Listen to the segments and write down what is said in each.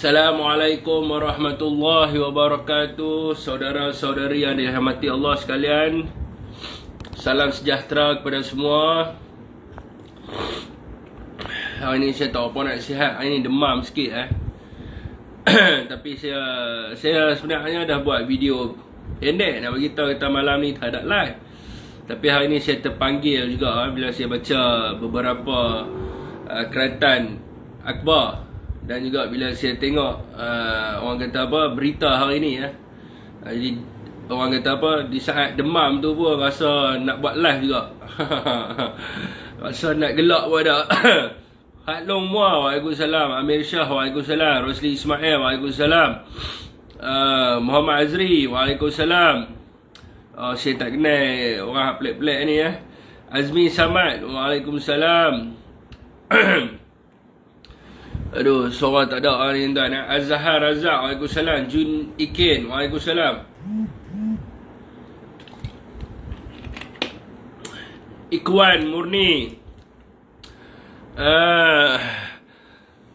Assalamualaikum warahmatullahi wabarakatuh. Saudara-saudari yang dirahmati Allah sekalian, salam sejahtera kepada semua. Hari ni saya tak apa nak sihat. Hari ni demam sikit Tapi saya sebenarnya dah buat video pendek nak beritahu kita malam ni tak ada live. Tapi hari ni saya terpanggil juga bila saya baca beberapa keratan akhbar. Dan juga bila saya tengok orang kata apa, berita hari ni jadi orang kata apa, di saat demam tu pun rasa nak buat live juga. Rasa nak gelak pun ada. Hat Long Mua, waalaikumsalam. Amir Shah, waalaikumsalam. Rosli Ismail, waalaikumsalam. Muhammad Azri, waalaikumsalam. Saya tak kenal orang pelik-pelik ni Azmi Samad, waalaikumsalam. Aduh, suara tak ada hari ni tuan. Az-Zahar Razak, waalaikumsalam. Jun Ikin, waalaikumsalam. Ikwan Murni,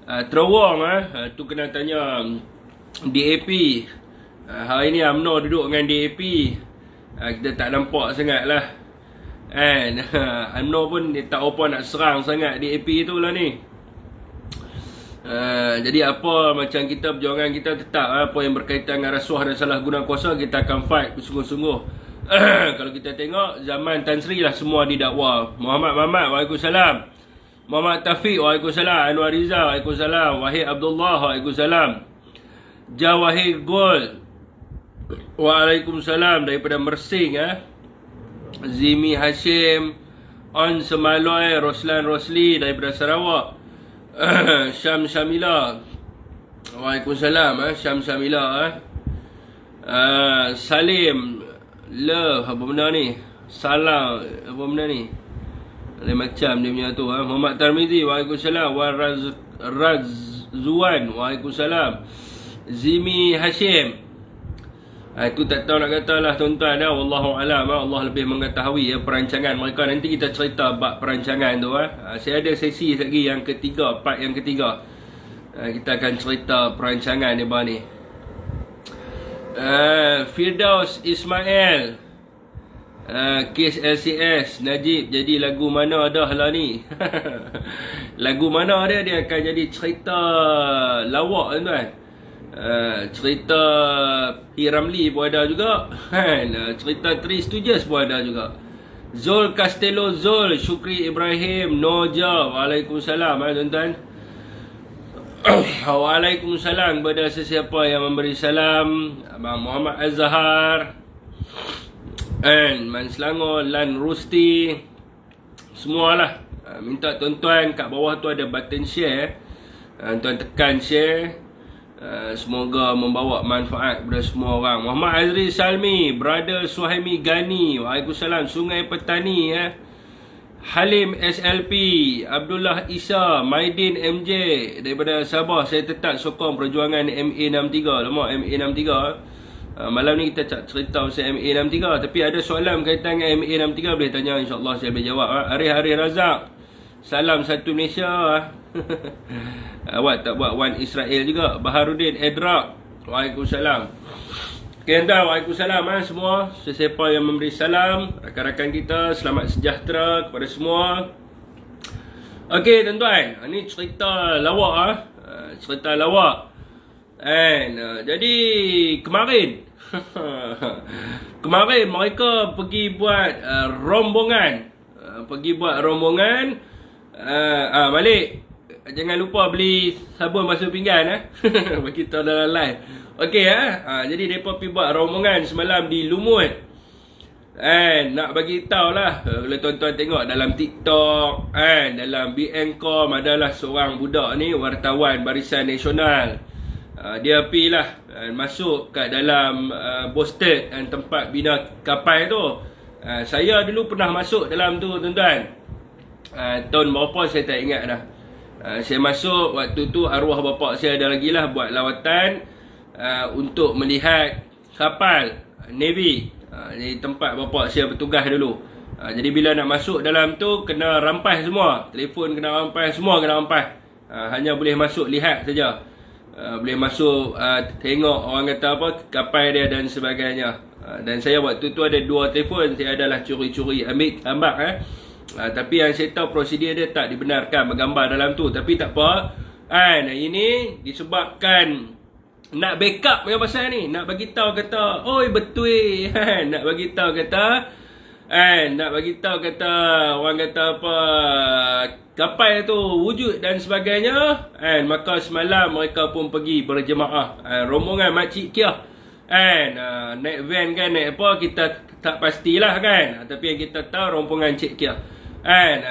Terowong tu kena tanya DAP. Hari ni UMNO duduk dengan DAP. Kita tak nampak sangat lah UMNO pun dia tak apa nak serang sangat DAP tu lah ni. Jadi apa macam kita, perjuangan kita tetap apa yang berkaitan dengan rasuah dan salah guna kuasa, kita akan fight bersungguh-sungguh. Kalau kita tengok zaman Tan Sri lah semua didakwa. Muhammad waalaikumsalam. Muhammad Tafiq, waalaikumsalam. Anwar Rizal, waalaikumsalam. Wahid Abdullah, waalaikumsalam. Jawahir Gold, waalaikumsalam. Daripada Mersing Zimi Hashim, On Semaloi, Roslan Rosli daripada Sarawak. Syam Syamila, waalaikumsalam. Syam Syamila. Salim Love, apa benda ni? Salah, apa benda ni? Lain macam dia punya tu Muhammad Tarmizi, waalaikumsalam. Wan Razzuan, waalaikumsalam. Zimi Hashim, itu tak tahu nak kata lah tuan-tuan Wallahu'alam. Allah lebih mengetahui perancangan mereka. Nanti kita cerita bab perancangan tu Saya ada sesi lagi yang ketiga, part yang ketiga. Kita akan cerita perancangan dia ni. Firdaus Ismail, kes LCS Najib jadi lagu mana dah lah ni. Lagu mana dia akan jadi cerita lawak tuan. Cerita Hiramli pun ada juga cerita Three Stooges pun ada juga. Zul Castello Zul, Syukri Ibrahim, Noja, waalaikumsalam tuan-tuan. Waalaikumsalam kepada sesiapa yang memberi salam. Abang Muhammad Az-Zahar, Man Selangor, Lan Rusti, semualah. Minta tuan-tuan kat bawah tu ada button share. Tuan tekan share. Semoga membawa manfaat kepada semua orang. Muhammad Azri Salmi, Brother Suhaimi Gani, waalaikumsalam. Sungai Petani Halim SLP, Abdullah Isa, Maidin MJ daripada Sabah. Saya tetap sokong perjuangan MA63. Lama MA63. Malam ni kita cerita pasal MA63. Tapi ada soalan berkaitan dengan MA63 boleh tanya, insyaAllah saya boleh jawab. Arif Razak, salam satu Malaysia. Awak tak buat One Israel juga. Baharudin Edrak, waalaikumsalam. Okay, waalaikumsalam semua. Sesiapa yang memberi salam, rakan-rakan kita, selamat sejahtera kepada semua. Okey tuan-tuan, ini cerita lawak cerita lawak. Jadi kemarin kemarin mereka pergi buat rombongan. Malik, jangan lupa beli sabun basuh pinggan bagi kita dalam live. Okey jadi mereka pergi buat rombongan semalam di Lumut. Nak bagi tahu lah, kalau tuan-tuan tengok dalam TikTok dalam BNcom adalah seorang budak ni, wartawan Barisan Nasional. Dia pergi lah masuk kat dalam Bosted tempat bina kapal tu. Saya dulu pernah masuk dalam tu tuan-tuan. Tahun berapa saya tak ingat dah. Saya masuk waktu tu, arwah bapak saya ada lagi lah buat lawatan untuk melihat kapal Navy di tempat bapak saya bertugas dulu. Jadi bila nak masuk dalam tu kena rampas semua. Telefon kena rampas, semua kena rampas. Hanya boleh masuk lihat saja. boleh masuk tengok orang kata apa kapal dia dan sebagainya. Dan saya waktu tu ada 2 telefon, saya adalah curi-curi ambil gambar tapi yang saya tahu prosedur dia tak dibenarkan bergambar dalam tu. Tapi tak apa. Ini disebabkan nak backup yang pasal ni, nak bagi tahu kata, oi betul nak bagi tahu kata nak bagi tahu kata orang kata apa kapal tu wujud dan sebagainya. Maka semalam mereka pun pergi berjemaah, rombongan makcik Kia. Naik van kan, naik apa kita tak pastilah kan, tapi yang kita tahu rombongan Cik Kia.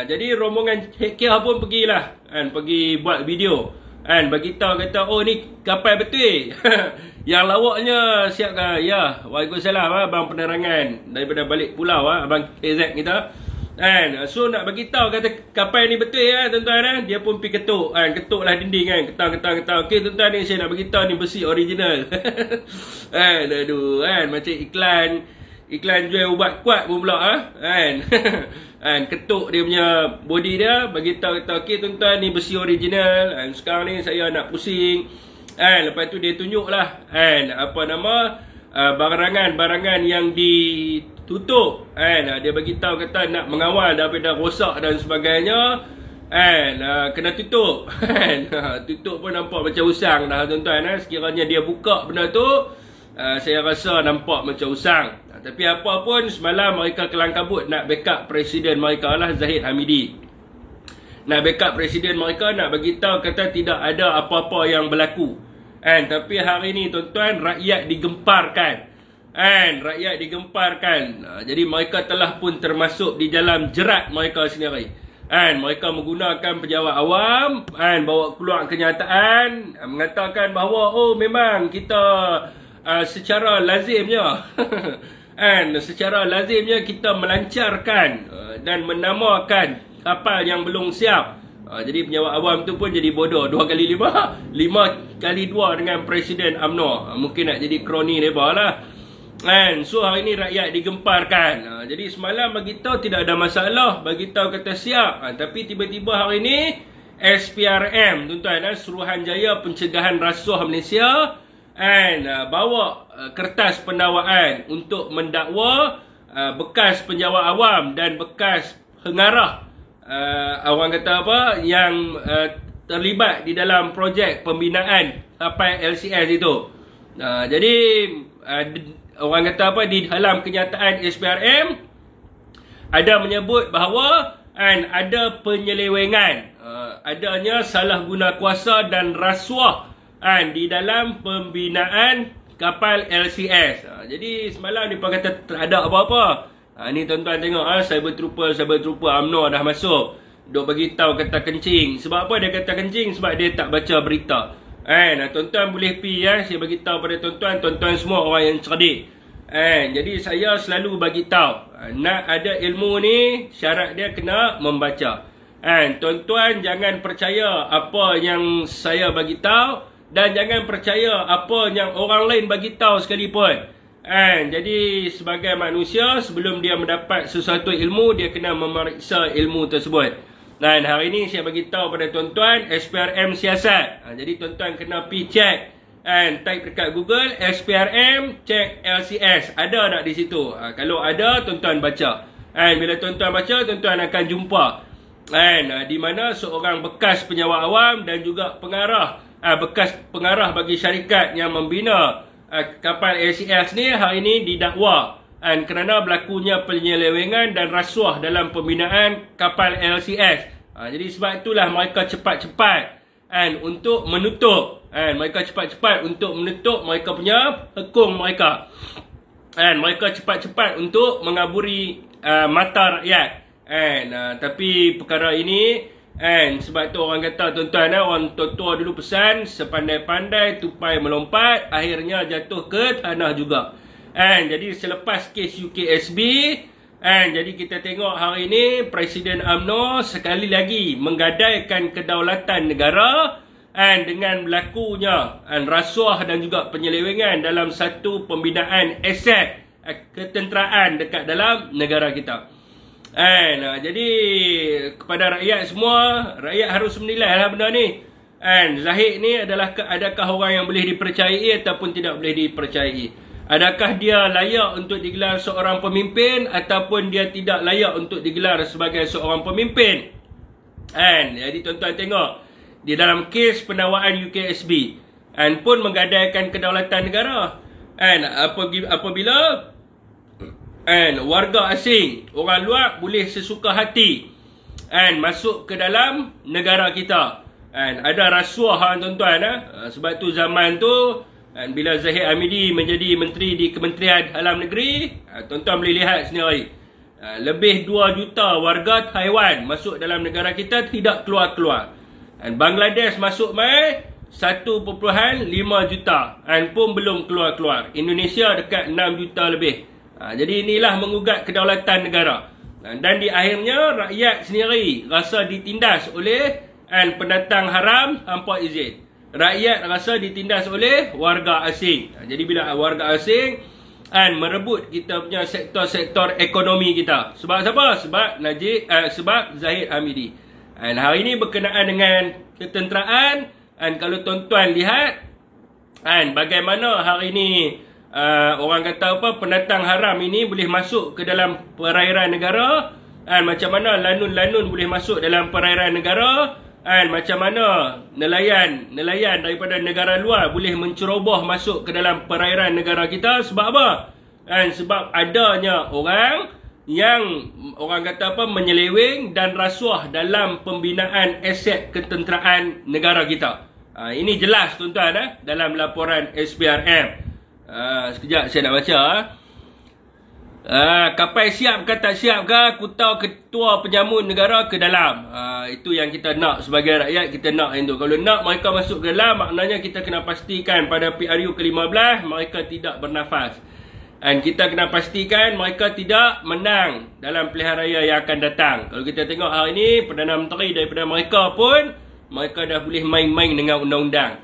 Jadi rombongan Cik Kia pun pergilah, pergi buat video, bagi tahu kata, oh ni kapal betul. Yang lawaknya siap kan? Ya, waalaikumsalam abang penerangan daripada balik pulau abang KZ kita. So nak bagi tahu kata kapal ni betul tuan-tuan. Dia pun pergi ketuk, ketuklah dinding kan, ketang. Okey tuan-tuan, ni saya nak bagi tahu ni besi original. Aduh macam iklan jual ubat kuat pun pula ketuk dia punya body dia, bagi tahu kata okey tuan-tuan ni besi original. Sekarang ni saya nak pusing. Lepas tu dia tunjuklah apa nama barangan yang ditutup. Dia bagi tahu kata nak mengawal daripada rosak dan sebagainya. Kena tutup. Tutup pun nampak macam usang dah tuan-tuan. Sekiranya dia buka benda tu, saya rasa nampak macam usang. Tapi apa pun semalam mereka kelang kabut nak backup presiden mereka lah, Zahid Hamidi. Nak backup presiden mereka, nak bagi tahu kata tidak ada apa-apa yang berlaku. Tapi hari ni tuan-tuan, rakyat digemparkan. Rakyat digemparkan. Jadi mereka telah pun termasuk di dalam jerat mereka sendiri. Mereka menggunakan pejabat awam, bawa keluar kenyataan, mengatakan bahawa oh memang kita secara lazimnya secara lazimnya kita melancarkan dan menamakan kapal yang belum siap. Jadi pejabat awam tu pun jadi bodoh. 2 kali 5 kali 2 dengan Presiden UMNO. Mungkin nak jadi kroni mereka lah. So hari ni rakyat digemparkan. Jadi semalam bagi tahu tidak ada masalah, bagi tahu kata siap. Tapi tiba-tiba hari ni SPRM tuan-tuan, Suruhanjaya Pencegahan Rasuah Malaysia, bawa kertas pendakwaan untuk mendakwa bekas penjawat awam dan bekas pengarah orang kata apa yang terlibat di dalam projek pembinaan kapal LCS itu. Jadi orang kata apa, di dalam kenyataan SPRM ada menyebut bahawa ada penyelewengan, adanya salah guna kuasa dan rasuah di dalam pembinaan kapal LCS. Jadi semalam dia kata tak ada apa-apa. Ni tuan-tuan tengok, cyber trooper UMNO dah masuk. Duk bagi tahu kata kencing. Sebab apa dia kata kencing? Sebab dia tak baca berita. Tuan-tuan boleh pergi saya bagi tahu pada tuan-tuan semua orang yang cerdik. Jadi saya selalu bagi tahu, nak ada ilmu ni syarat dia kena membaca. Tuan-tuan jangan percaya apa yang saya bagi tahu, dan jangan percaya apa yang orang lain bagi tahu sekalipun. Jadi sebagai manusia, sebelum dia mendapat sesuatu ilmu, dia kena memeriksa ilmu tersebut. Dan hari ini saya bagi tahu pada tuan-tuan SPRM siasat. Jadi tuan-tuan kena pergi check, type dekat Google SPRM check LCS, ada tak di situ? Kalau ada, tuan-tuan baca. Bila tuan-tuan baca, tuan-tuan akan jumpa di mana seorang bekas penjawat awam dan juga pengarah, bekas pengarah bagi syarikat yang membina kapal LCS ni hari ini didakwa kerana berlakunya penyelewengan dan rasuah dalam pembinaan kapal LCS. Jadi sebab itulah mereka cepat-cepat untuk menutup. Mereka cepat-cepat untuk menutup mereka punya hekung mereka. Mereka cepat-cepat untuk mengaburi mata rakyat. Tapi perkara ini sebab tu orang kata tuan-tuan, orang tua-tua dulu pesan, sepandai-pandai tupai melompat, akhirnya jatuh ke tanah juga. Jadi selepas kes UKSB, jadi kita tengok hari ini Presiden UMNO sekali lagi menggadaikan kedaulatan negara dengan berlakunya rasuah dan juga penyelewengan dalam satu pembinaan aset ketenteraan dekat dalam negara kita. Jadi kepada rakyat semua, rakyat harus menilai lah benda ni. Zahid ni adakah orang yang boleh dipercayai ataupun tidak boleh dipercayai? Adakah dia layak untuk digelar seorang pemimpin ataupun dia tidak layak untuk digelar sebagai seorang pemimpin? Jadi tuan-tuan tengok di dalam kes penawaan UKSB pun menggadaikan kedaulatan negara. Apabila warga asing, orang luar boleh sesuka hati masuk ke dalam negara kita. Ada rasuah tuan-tuan. Sebab tu zaman tu bila Zahid Hamidi menjadi menteri di Kementerian Dalam Negeri, tuan-tuan boleh lihat sendiri, lebih 2 juta warga Taiwan masuk dalam negara kita tidak keluar-keluar. Bangladesh masuk mai 1.5 juta pun belum keluar-keluar. Indonesia dekat 6 juta lebih. Jadi inilah mengugat kedaulatan negara. Dan di akhirnya rakyat sendiri rasa ditindas oleh pendatang haram tanpa izin. Rakyat rasa ditindas oleh warga asing. Jadi bila warga asing merebut kita punya sektor-sektor ekonomi kita. Sebab siapa? Sebab Zahid Hamidi. Hari ini berkenaan dengan ketenteraan. Kalau tuan-tuan lihat bagaimana hari ini orang kata apa, pendatang haram ini boleh masuk ke dalam perairan negara. Macam mana lanun-lanun boleh masuk dalam perairan negara. Macam mana nelayan daripada negara luar boleh menceroboh masuk ke dalam perairan negara kita. Sebab apa? Sebab adanya orang yang orang kata apa, menyeleweng dan rasuah dalam pembinaan aset ketenteraan negara kita. Ini jelas tuan-tuan dalam laporan SPRM. Sekejap saya nak baca. Kapal siap ke tak siap ke kutau ketua penjamun negara ke dalam. Itu yang kita nak sebagai rakyat. Kita nak itu. Kalau nak mereka masuk ke dalam, maknanya kita kena pastikan pada PRU ke-15 mereka tidak bernafas. Dan kita kena pastikan mereka tidak menang dalam pilihan raya yang akan datang. Kalau kita tengok hari ini, Perdana Menteri daripada mereka pun, mereka dah boleh main-main dengan undang-undang.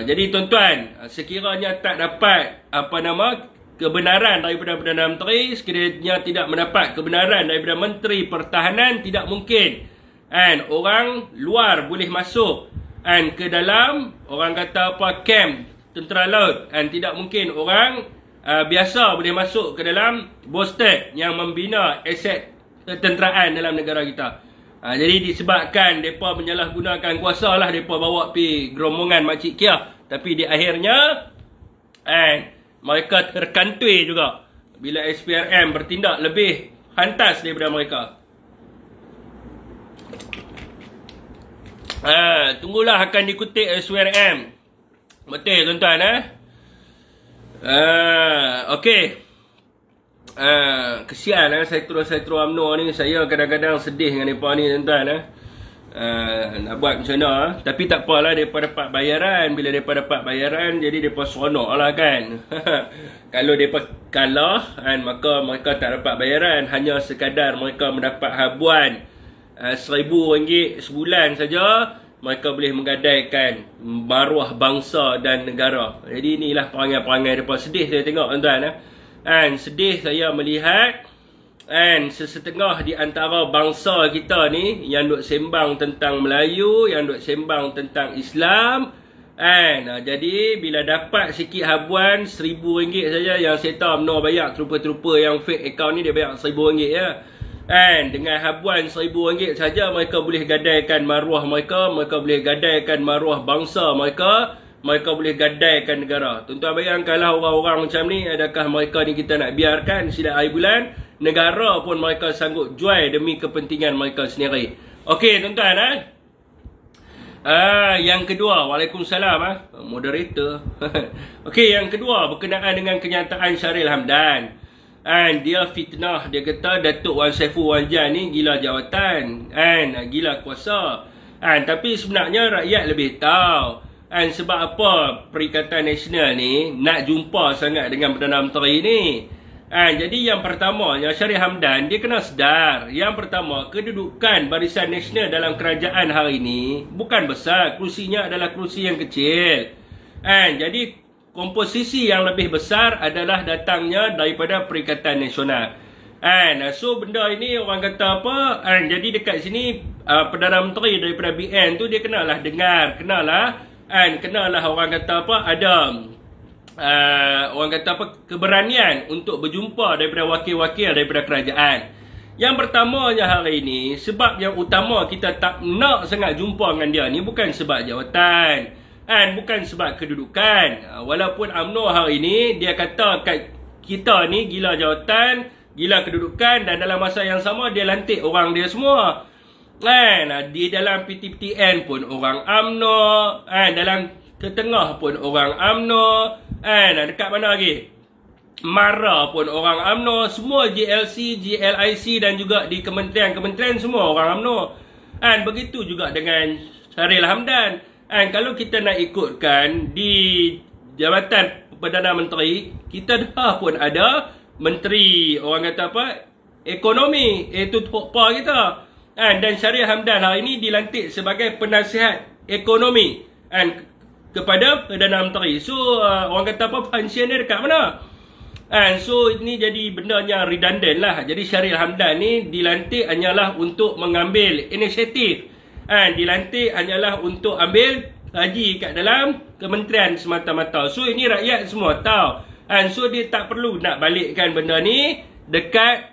Jadi tuan-tuan, sekiranya tak dapat kebenaran daripada Perdana Menteri, sekiranya tidak mendapat kebenaran daripada Menteri Pertahanan, tidak mungkin orang luar boleh masuk ke dalam orang kata apa, kamp tentera laut. Tidak mungkin orang biasa boleh masuk ke dalam Bosted yang membina aset ketenteraan dalam negara kita. Jadi disebabkan mereka menyalahgunakan kuasa lah, mereka bawa pergi gerombongan Makcik Kia. Tapi di akhirnya mereka terkantui juga bila SPRM bertindak lebih hantas daripada mereka. Tunggulah akan dikutip SPRM. Betul tuan-tuan. Okey. Kesian Setro UMNO ni. Saya kadang-kadang sedih dengan mereka ni tuan-tuan. Nak buat macam mana. Tapi tak apalah, mereka dapat bayaran. Bila mereka dapat bayaran, jadi mereka seronok lah kan. Kalau mereka kalah maka mereka tak dapat bayaran. Hanya sekadar mereka mendapat habuan RM1,000 sebulan saja, mereka boleh menggadaikan maruah bangsa dan negara. Jadi inilah perangai-perangai mereka. Sedih saya tengok tuan-tuan. Sedih saya melihat sesetengah di antara bangsa kita ni yang duk sembang tentang Melayu, yang duk sembang tentang Islam. Jadi bila dapat sikit habuan RM1,000 saja, yang saya tahu UMNO bayar trupa-trupa yang fake account ni, dia bayar RM1,000 ya. Dengan habuan RM1,000 saja mereka boleh gadaikan maruah mereka, mereka boleh gadaikan maruah bangsa mereka, mereka boleh gadaikan negara. Tuan-tuan bayangkanlah orang-orang macam ni, adakah mereka ni kita nak biarkan setiap hari bulan? Negara pun mereka sanggup jual demi kepentingan mereka sendiri. Okey tuan-tuan. Yang kedua, Waalaikumsalam moderator. Okey, yang kedua berkenaan dengan kenyataan Syahril Hamdan. Dia fitnah, dia kata Datuk Wan Saiful Wan Jan ni gila jawatan, gila kuasa. Tapi sebenarnya rakyat lebih tahu. Sebab apa Perikatan Nasional ni nak jumpa sangat dengan Perdana Menteri ni. Jadi yang pertama, yang Syahril Hamdan dia kena sedar. Yang pertama, kedudukan Barisan Nasional dalam kerajaan hari ini bukan besar. Kerusinya adalah kerusi yang kecil. Jadi komposisi yang lebih besar adalah datangnya daripada Perikatan Nasional. So benda ini orang kata apa? Jadi dekat sini Perdana Menteri daripada BN tu dia kenalah dengar, kenalah orang kata apa, ada orang kata apa, keberanian untuk berjumpa daripada wakil-wakil daripada kerajaan. Yang pertamanya hari ini, sebab yang utama kita tak nak sangat jumpa dengan dia ni bukan sebab jawatan, bukan sebab kedudukan. Walaupun UMNO hari ini dia kata kat kita ni gila jawatan, gila kedudukan, dan dalam masa yang sama dia lantik orang dia semua. Di dalam PTPTN pun orang UMNO, dalam ketengah pun orang UMNO, dekat mana lagi? MARA pun orang UMNO, semua GLC, GLIC dan juga di kementerian-kementerian semua orang UMNO. Begitu juga dengan Sharil Hamdan. Kalau kita nak ikutkan di Jabatan Perdana Menteri, kita dah pun ada Menteri orang kata apa, Ekonomi, iaitu Tok Pa kita. Dan Sharil Hamdan hari ini dilantik sebagai penasihat ekonomi kepada Perdana Menteri. So orang kata apa, function dia dekat mana? So ini jadi benda yang redundant lah. Jadi Sharil Hamdan ni dilantik hanyalah untuk mengambil inisiatif, dilantik hanyalah untuk ambil haji kat dalam kementerian semata-mata. So ini rakyat semua tahu. So dia tak perlu nak balikkan benda ni dekat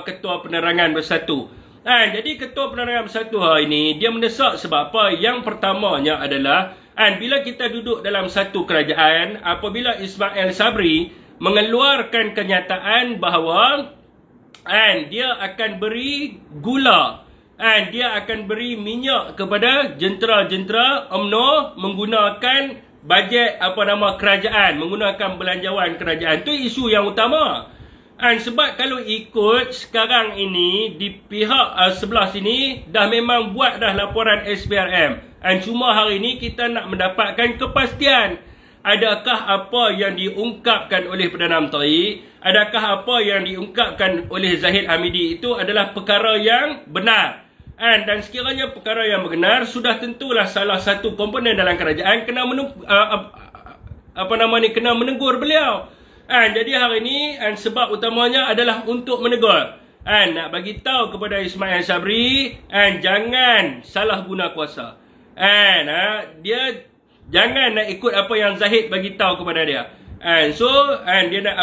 Ketua Penerangan Bersatu. Jadi Ketua Penerangan Bersatu hari ini dia mendesak sebab apa? Yang pertamanya adalah bila kita duduk dalam satu kerajaan, apabila Ismail Sabri mengeluarkan kenyataan bahawa dia akan beri gula, dia akan beri minyak kepada jentera-jentera UMNO menggunakan bajet kerajaan, menggunakan belanjawan kerajaan. Itu isu yang utama. Sebab kalau ikut sekarang ini di pihak sebelah sini dah memang buat dah laporan SPRM. Cuma hari ini kita nak mendapatkan kepastian. Adakah apa yang diungkapkan oleh Perdana Menteri, adakah apa yang diungkapkan oleh Zahid Hamidi itu adalah perkara yang benar? Dan sekiranya perkara yang benar, sudah tentulah salah satu komponen dalam kerajaan kena menegur beliau. Jadi hari ini sebab utamanya adalah untuk menegur. Nak bagi tahu kepada Ismail Sabri, jangan salah guna kuasa. Dia jangan nak ikut apa yang Zahid bagi tahu kepada dia. Dia nak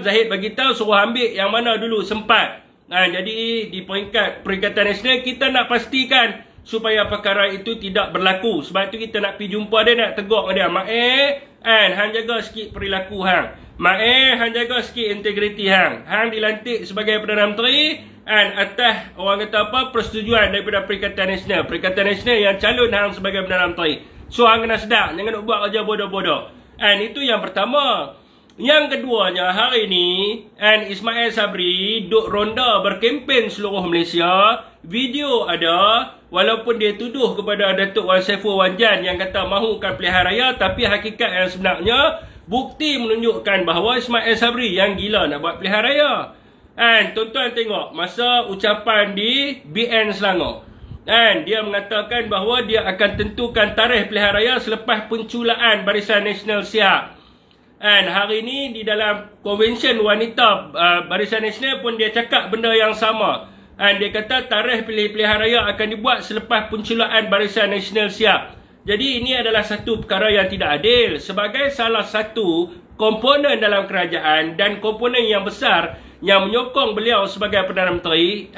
Zahid bagi tahu suruh ambil yang mana dulu sempat. Jadi di peringkat Perikatan Nasional kita nak pastikan supaya perkara itu tidak berlaku. Sebab itu kita nak pergi jumpa dia, nak tegur dia. Hang jaga sikit perilaku hang. Hang jaga sikit integriti hang. Hang dilantik sebagai Perdana Menteri atas orang kata apa, persetujuan daripada Perikatan Nasional. Perikatan Nasional yang calon hang sebagai Perdana Menteri. So hang kena sedar, jangan nak buat kerja bodoh-bodoh. Itu yang pertama. Yang keduanya, hari ini Ismail Sabri duk ronda berkempen seluruh Malaysia. Video ada, walaupun dia tuduh kepada Datuk Wan Saiful Wan Jan yang kata mahukan pilihan raya, tapi hakikat yang sebenarnya bukti menunjukkan bahawa Ismail Sabri yang gila nak buat pilihan raya. Tuan-tuan tengok masa ucapan di BN Selangor. Dia mengatakan bahawa dia akan tentukan tarikh pilihan raya selepas penculaan Barisan Nasional Sihat. Hari ini di dalam Konvensyen Wanita Barisan Nasional pun dia cakap benda yang sama. Dia kata tarikh pilihan raya akan dibuat selepas penculaan Barisan Nasional Sihat. Jadi ini adalah satu perkara yang tidak adil. Sebagai salah satu komponen dalam kerajaan dan komponen yang besar yang menyokong beliau sebagai Perdana Menteri,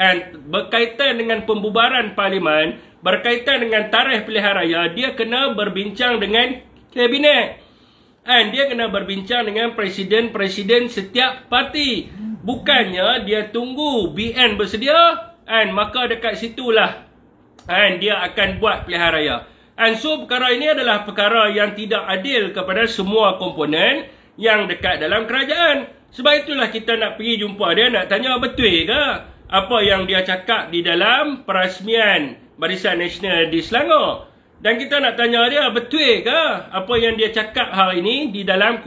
berkaitan dengan pembubaran Parlimen, berkaitan dengan tarikh pilihan raya, dia kena berbincang dengan Kabinet. Dia kena berbincang dengan presiden-presiden setiap parti. Bukannya dia tunggu BN bersedia, maka dekat situlah dia akan buat pilihan raya. So perkara ini adalah perkara yang tidak adil kepada semua komponen yang dekat dalam kerajaan. Sebab itulah kita nak pergi jumpa dia, nak tanya betul ke apa yang dia cakap di dalam perasmian Barisan Nasional di Selangor. Dan kita nak tanya dia, betul ke apa yang dia cakap hari ini di dalam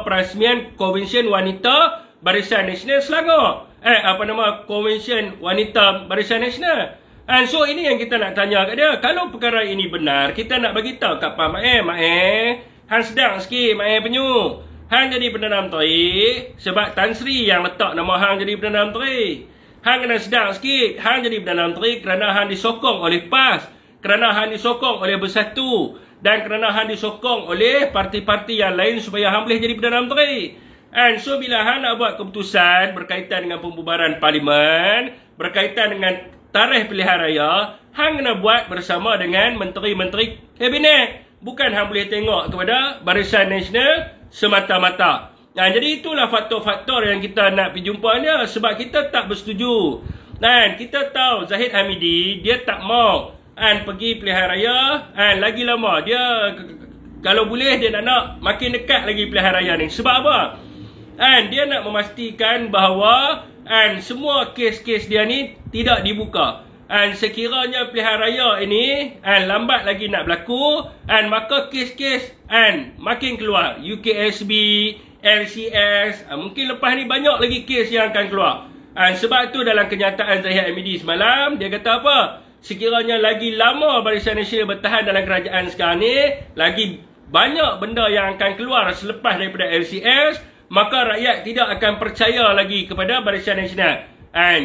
perasmian Konvensyen Wanita Barisan Nasional Selangor. Konvensyen Wanita Barisan Nasional. So ini yang kita nak tanya kat dia. Kalau perkara ini benar, kita nak bagi tahu kat Pak hang sedang sikit penyu. Hang jadi Perdana Menteri sebab Tan Sri yang letak nama hang jadi Perdana Menteri. Hang kena sedang sikit. Hang jadi Perdana Menteri kerana hang disokong oleh PAS, kerana hang disokong oleh Bersatu, dan kerana hang disokong oleh parti-parti yang lain supaya hang boleh jadi Perdana Menteri. And so bila hang nak buat keputusan berkaitan dengan pembubaran parlimen, berkaitan dengan tarikh pilihan raya, hang kena buat bersama dengan menteri-menteri kabinet. Bukan hang boleh tengok kepada Barisan Nasional semata-mata. Jadi itulah faktor-faktor yang kita nak pergi jumpa dia, sebab kita tak bersetuju. Dan kita tahu Zahid Hamidi dia tak mau pergi pilihan raya, lagi lama dia kalau boleh dia nak makin dekat lagi pilihan raya ni. Sebab apa? Dia nak memastikan bahawa semua kes-kes dia ni tidak dibuka. Sekiranya pilihan raya ini lambat lagi nak berlaku, maka kes-kes makin keluar. UKSB, LCS, mungkin lepas ni banyak lagi kes yang akan keluar. Sebab tu dalam kenyataan Zahid Hamidi semalam, dia kata apa? Sekiranya lagi lama Barisan Nasional bertahan dalam kerajaan sekarang ni, lagi banyak benda yang akan keluar selepas daripada LCS, maka rakyat tidak akan percaya lagi kepada Barisan Nasional.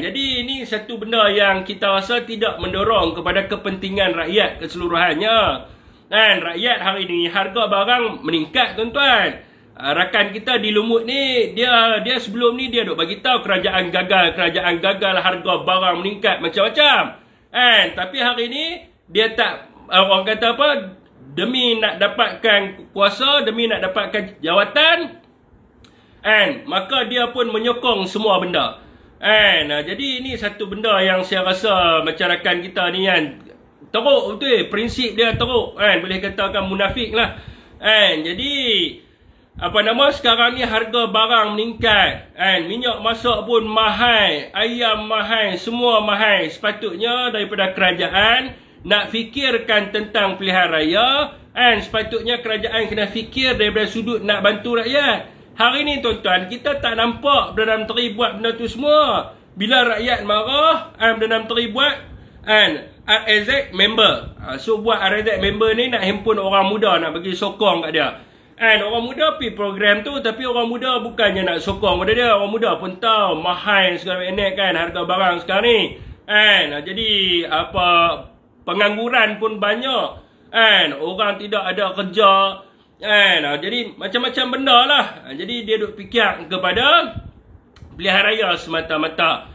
Jadi ini satu benda yang kita rasa tidak mendorong kepada kepentingan rakyat keseluruhannya. Rakyat hari ini harga barang meningkat, tuan-tuan. Rakan kita di Lumut ni, dia sebelum ni dia duk bagi tahu kerajaan gagal, harga barang meningkat macam-macam. Tapi hari ni dia tak, orang kata apa, demi nak dapatkan kuasa, demi nak dapatkan jawatan, maka dia pun menyokong semua benda. Jadi ini satu benda yang saya rasa macam rakan kita ni teruk betul, prinsip dia teruk, boleh katakan munafik lah. Jadi sekarang ni harga barang meningkat, minyak masak pun mahal, ayam mahal, semua mahal. Sepatutnya daripada kerajaan nak fikirkan tentang pilihan raya, sepatutnya kerajaan kena fikir daripada sudut nak bantu rakyat. Hari ni tuan-tuan, kita tak nampak Perdana Menteri buat benda tu semua. Bila rakyat marah, Perdana Menteri buat RAZ member. So buat RAZ member ni nak himpun orang muda, nak bagi sokong kat dia. Orang muda pergi program tu, tapi orang muda bukannya nak sokong pada dia. Orang muda pun tahu mahal segala macam kan harga barang sekarang ni. Jadi pengangguran pun banyak. Orang tidak ada kerja. Jadi macam-macam benda lah. Jadi dia duk fikir kepada pilihan raya semata-mata.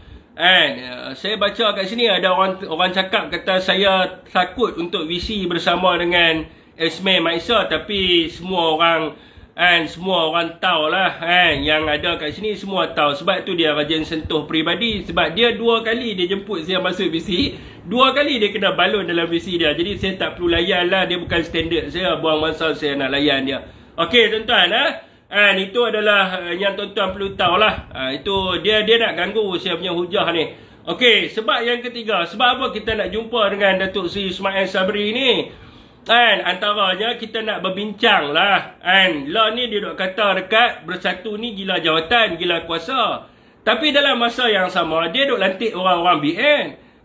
Saya baca kat sini ada orang cakap kata saya takut untuk visi bersama dengan Esme Maisa, tapi semua orang tahu lah, yang ada kat sini semua tahu. Sebab tu dia rajin sentuh peribadi. Sebab dia 2 kali dia jemput saya masuk visi, 2 kali dia kena balon dalam visi dia. Jadi saya tak perlu layan lah, dia bukan standard saya, buang masa saya nak layan dia. Okey tuan-tuan, itu adalah yang tuan-tuan perlu tahu lah. Itu dia nak ganggu saya punya hujah ni. Okey, sebab yang ketiga, sebab apa kita nak jumpa dengan Datuk Seri Ismail Sabri ni? Antaranya kita nak berbincang lah. Lah ni dia duk kata dekat Bersatu ni gila jawatan, gila kuasa. Tapi dalam masa yang sama dia duk lantik orang-orang BN.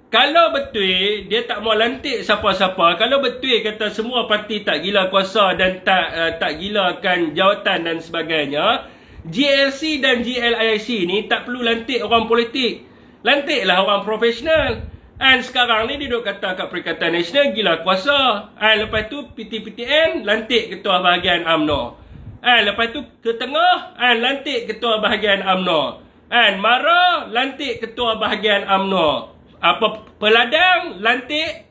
Kalau betul dia tak mau lantik siapa-siapa, kalau betul kata semua parti tak gila kuasa dan tak gilakan jawatan dan sebagainya, GLC dan GLIC ni tak perlu lantik orang politik. Lantiklah orang profesional. Sekarang ni dia duk kata kat Perikatan Nasional gila kuasa. Lepas tu PTPTN lantik ketua bahagian UMNO. Lepas tu ke tengah lantik ketua bahagian UMNO. Mara lantik ketua bahagian UMNO. Peladang lantik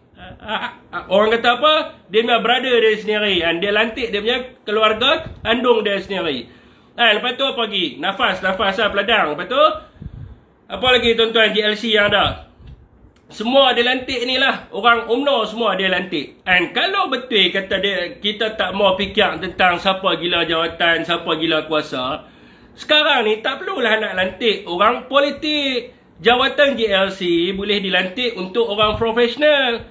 orang kata apa? Dia punya brother dia sendiri. Dia lantik dia punya keluarga kandung dia sendiri. Lepas tu apa lagi? Nafas lah peladang. Lepas tu apa lagi tuan-tuan GLC yang ada? Semua dia lantik ni lah. Orang UMNO semua dia lantik. Kalau betul kata dia, kita tak mau fikir tentang siapa gila jawatan, siapa gila kuasa, sekarang ni tak perlulah nak lantik orang politik. Jawatan GLC boleh dilantik untuk orang profesional.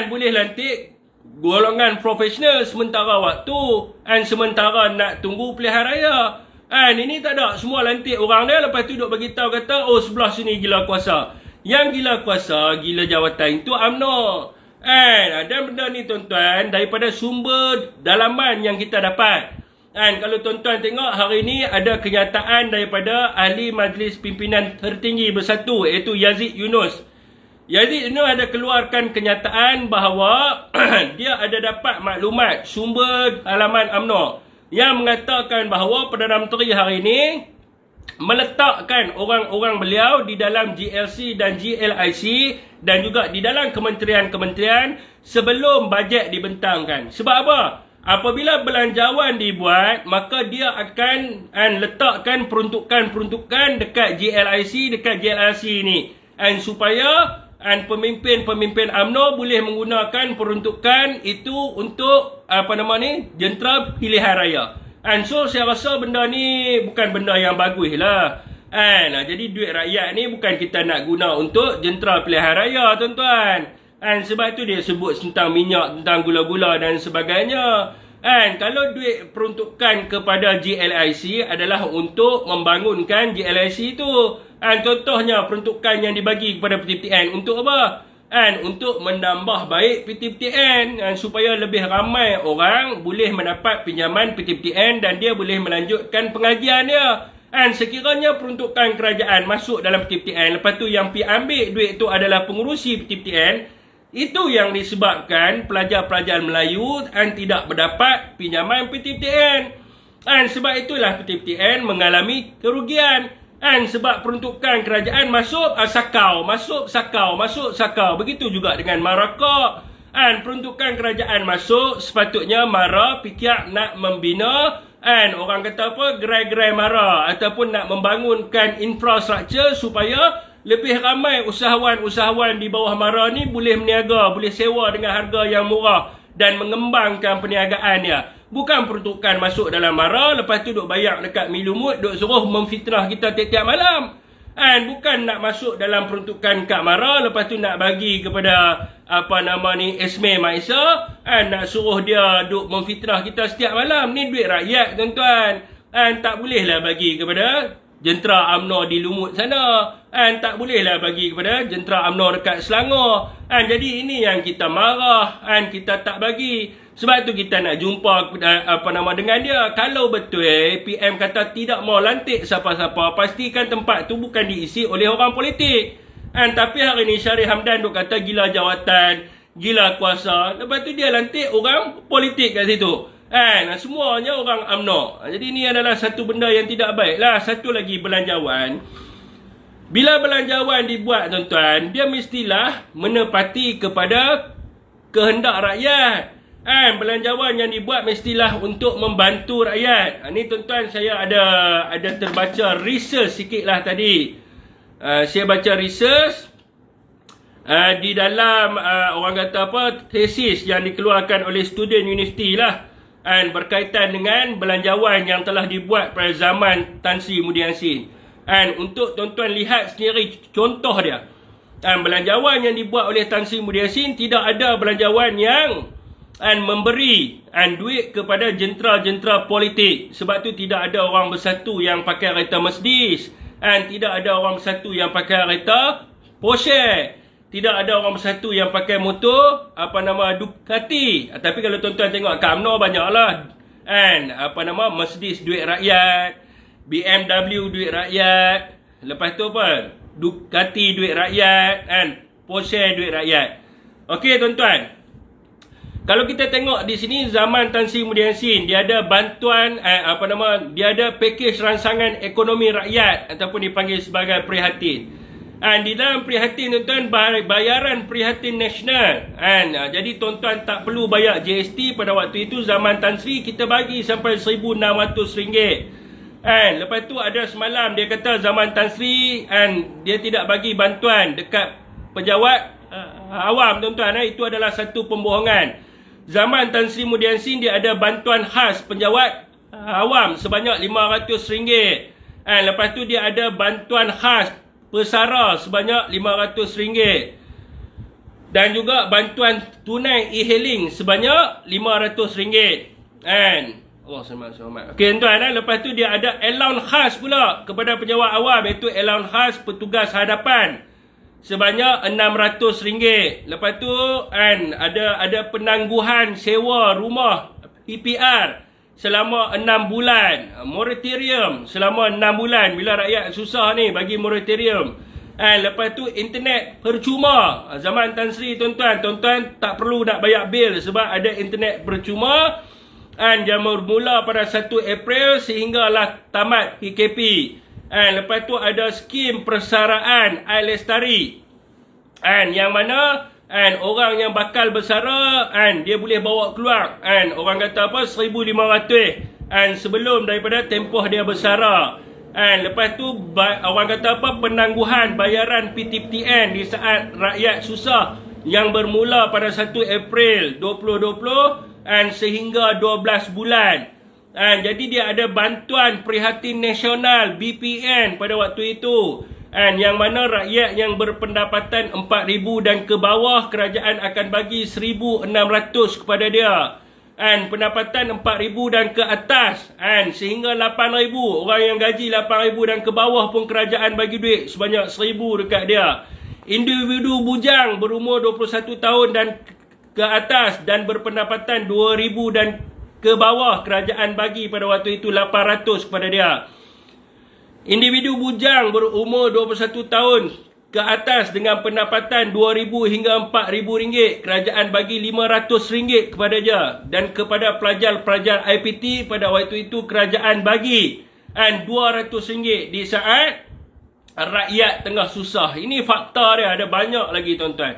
Boleh lantik golongan profesional sementara waktu. Sementara nak tunggu pilihan raya. Ini tak ada. Semua lantik orang dia. Lepas tu duk bagi tahu kata, oh sebelah sini gila kuasa. Yang gila kuasa, gila jawatan itu UMNO. Dan benda ni tuan-tuan, daripada sumber dalaman yang kita dapat. Dan kalau tuan-tuan tengok hari ni ada kenyataan daripada Ahli Majlis Pimpinan Tertinggi Bersatu iaitu Yazid Yunus. Yazid Yunus ada keluarkan kenyataan bahawa dia ada dapat maklumat sumber halaman UMNO yang mengatakan bahawa Perdana Menteri hari ini meletakkan orang-orang beliau di dalam GLC dan GLIC dan juga di dalam kementerian-kementerian sebelum bajet dibentangkan. Sebab apa? Apabila belanjawan dibuat, maka dia akan letakkan peruntukan-peruntukan dekat GLIC, dekat GLIC ni. Supaya pemimpin-pemimpin UMNO boleh menggunakan peruntukan itu untuk jentera pilihan raya. So saya rasa benda ni bukan benda yang bagus lah. Jadi duit rakyat ni bukan kita nak guna untuk jentera pilihan raya, tuan-tuan. Sebab tu dia sebut tentang minyak, tentang gula-gula dan sebagainya. Kalau duit peruntukan kepada GLIC adalah untuk membangunkan GLIC itu. Contohnya peruntukan yang dibagi kepada PTPTN untuk apa? Untuk menambah baik PTPTN supaya lebih ramai orang boleh mendapat pinjaman PTPTN dan dia boleh melanjutkan pengajian dia. Sekiranya peruntukan kerajaan masuk dalam PTPTN, lepas tu yang pi ambil duit itu adalah pengurusi PTPTN, itu yang disebabkan pelajar-pelajar Melayu tidak mendapat pinjaman PTPTN. Sebab itulah PTPTN mengalami kerugian. Sebab peruntukan kerajaan masuk sakau. Begitu juga dengan Marakok. Peruntukan kerajaan masuk, sepatutnya Mara fikir nak membina orang kata apa, gerai-gerai Mara ataupun nak membangunkan infrastruktur supaya lebih ramai usahawan-usahawan di bawah Mara ni boleh berniaga, boleh sewa dengan harga yang murah dan mengembangkan perniagaannya. Bukan peruntukan masuk dalam Mara, lepas tu duk bayar dekat Milumut, duk suruh memfitnah kita tiap-tiap malam. Bukan nak masuk dalam peruntukan kat Mara, lepas tu nak bagi kepada Esme Maisa, nak suruh dia duk memfitnah kita setiap malam. Ni duit rakyat, tuan-tuan. Tak bolehlah bagi kepada jentera UMNO di Lumut sana. Tak bolehlah bagi kepada jentera UMNO dekat Selangor. Jadi ini yang kita marah. Kita tak bagi. Sebab tu kita nak jumpa dengan dia. Kalau betul PM kata tidak mau lantik siapa-siapa, pastikan tempat tu bukan diisi oleh orang politik. Tapi hari ni Syarif Hamdan duk kata gila jawatan, gila kuasa. Lepas tu dia lantik orang politik kat situ. Semuanya orang UMNO. Jadi ini adalah satu benda yang tidak baik lah. Satu lagi, belanjawan. Bila belanjawan dibuat, tuan-tuan, dia mestilah menepati kepada kehendak rakyat. Belanjawan yang dibuat mestilah untuk membantu rakyat. Ni tuan-tuan, saya ada terbaca research sikit lah tadi. Saya baca research di dalam orang kata apa, tesis yang dikeluarkan oleh student university lah. Berkaitan dengan belanjawan yang telah dibuat pada zaman Tan Sri Muhyiddin Yassin. Untuk tuan-tuan lihat sendiri contoh dia. Belanjawan yang dibuat oleh Tan Sri Muhyiddin Yassin, tidak ada belanjawan yang memberi duit kepada jentera-jentera politik. Sebab tu tidak ada orang bersatu yang pakai kereta Mercedes. Tidak ada orang bersatu yang pakai kereta Porsche. Tidak ada orang bersatu yang pakai motor Ducati. Tapi kalau tuan-tuan tengok kat UMNO banyaklah. Mercedes duit rakyat, BMW duit rakyat, lepas tu apa? Ducati duit rakyat, Porsche duit rakyat. Okey tuan-tuan. Kalau kita tengok di sini zaman Tan Sri Muhyiddin Yassin, dia ada bantuan dia ada pakej rangsangan ekonomi rakyat ataupun dipanggil sebagai prihatin. Di dalam prihatin, tuan-tuan, bayaran prihatin nasional. Jadi tuan-tuan tak perlu bayar GST pada waktu itu. Zaman Tan Sri kita bagi sampai RM1,600. Lepas tu ada semalam dia kata zaman Tan Sri dia tidak bagi bantuan dekat pejabat awam, tuan-tuan. Itu adalah satu pembohongan. Zaman Tan Sri Muhyiddin Yassin dia ada bantuan khas penjawat awam sebanyak RM500. Lepas tu dia ada bantuan khas pesara sebanyak RM500. Dan juga bantuan tunai e-hailing sebanyak RM500. Allah selamat. Okey tuan-tuan, lepas tu dia ada allowance khas pula kepada penjawat awam, iaitu allowance khas petugas hadapan sebanyak RM600. Lepas tu ada penangguhan sewa rumah PPR selama 6 bulan. Moratorium selama 6 bulan. Bila rakyat susah ni bagi moratorium. Lepas tu internet percuma. Zaman Tan Sri tuan-tuan tak perlu nak bayar bil sebab ada internet percuma. Dia bermula pada 1 April sehinggalah tamat PKP. Lepas tu ada skim persaraan air lestari. Yang mana orang yang bakal bersara dia boleh bawa keluar. Orang kata apa, 1,500 sebelum daripada tempoh dia bersara. Lepas tu orang kata apa, penangguhan bayaran PTPTN di saat rakyat susah yang bermula pada 1 April 2020 sehingga 12 bulan. Jadi dia ada bantuan prihatin nasional BPN pada waktu itu. Yang mana rakyat yang berpendapatan 4,000 dan ke bawah, kerajaan akan bagi 1,600 kepada dia. Pendapatan 4,000 dan ke atas sehingga 8,000. Orang yang gaji 8,000 dan ke bawah pun kerajaan bagi duit sebanyak 1,000 dekat dia. Individu bujang berumur 21 tahun dan ke atas dan berpendapatan 2,000 dan ke bawah, kerajaan bagi pada waktu itu 800 kepada dia. Individu bujang berumur 21 tahun ke atas dengan pendapatan 2,000 hingga 4,000 ringgit, kerajaan bagi 500 ringgit kepada dia. Dan kepada pelajar-pelajar IPT pada waktu itu kerajaan bagi 200 ringgit di saat rakyat tengah susah. Ini fakta dia, ada banyak lagi tuan-tuan.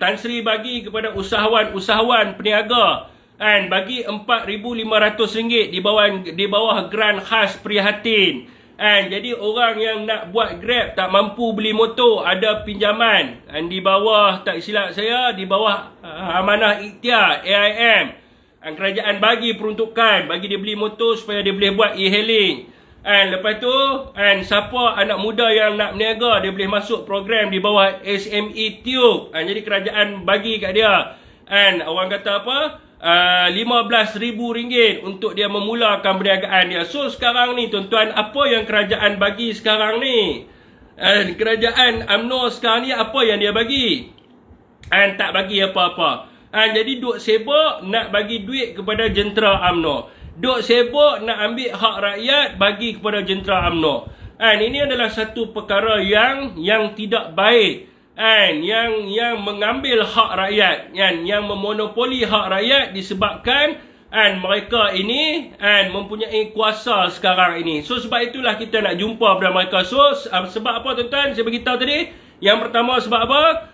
Tan Sri bagi kepada usahawan peniaga bagi 4,500 ringgit di bawah grant khas prihatin. Jadi orang yang nak buat Grab tak mampu beli motor, ada pinjaman di bawah, tak silap saya, di bawah Amanah Ikhtiar AIM. Kerajaan bagi peruntukan bagi dia beli motor supaya dia boleh buat e-hailing. Lepas tu siapa anak muda yang nak berniaga, dia boleh masuk program di bawah SME Tube. Jadi kerajaan bagi kat dia orang kata apa, RM15,000 untuk dia memulakan perniagaan dia. So sekarang ni tuan-tuan, apa yang kerajaan bagi sekarang ni? Kerajaan UMNO sekarang ni apa yang dia bagi? Tak bagi apa-apa. Jadi duk sibuk nak bagi duit kepada jentera UMNO. Duk sibuk nak ambil hak rakyat bagi kepada jentera UMNO. Ini adalah satu perkara yang tidak baik. Yang mengambil hak rakyat, yang memonopoli hak rakyat disebabkan mereka ini mempunyai kuasa sekarang ini. So sebab itulah kita nak jumpa pada mereka. So sebab apa tuan-tuan, saya beritahu tadi. Yang pertama sebab apa?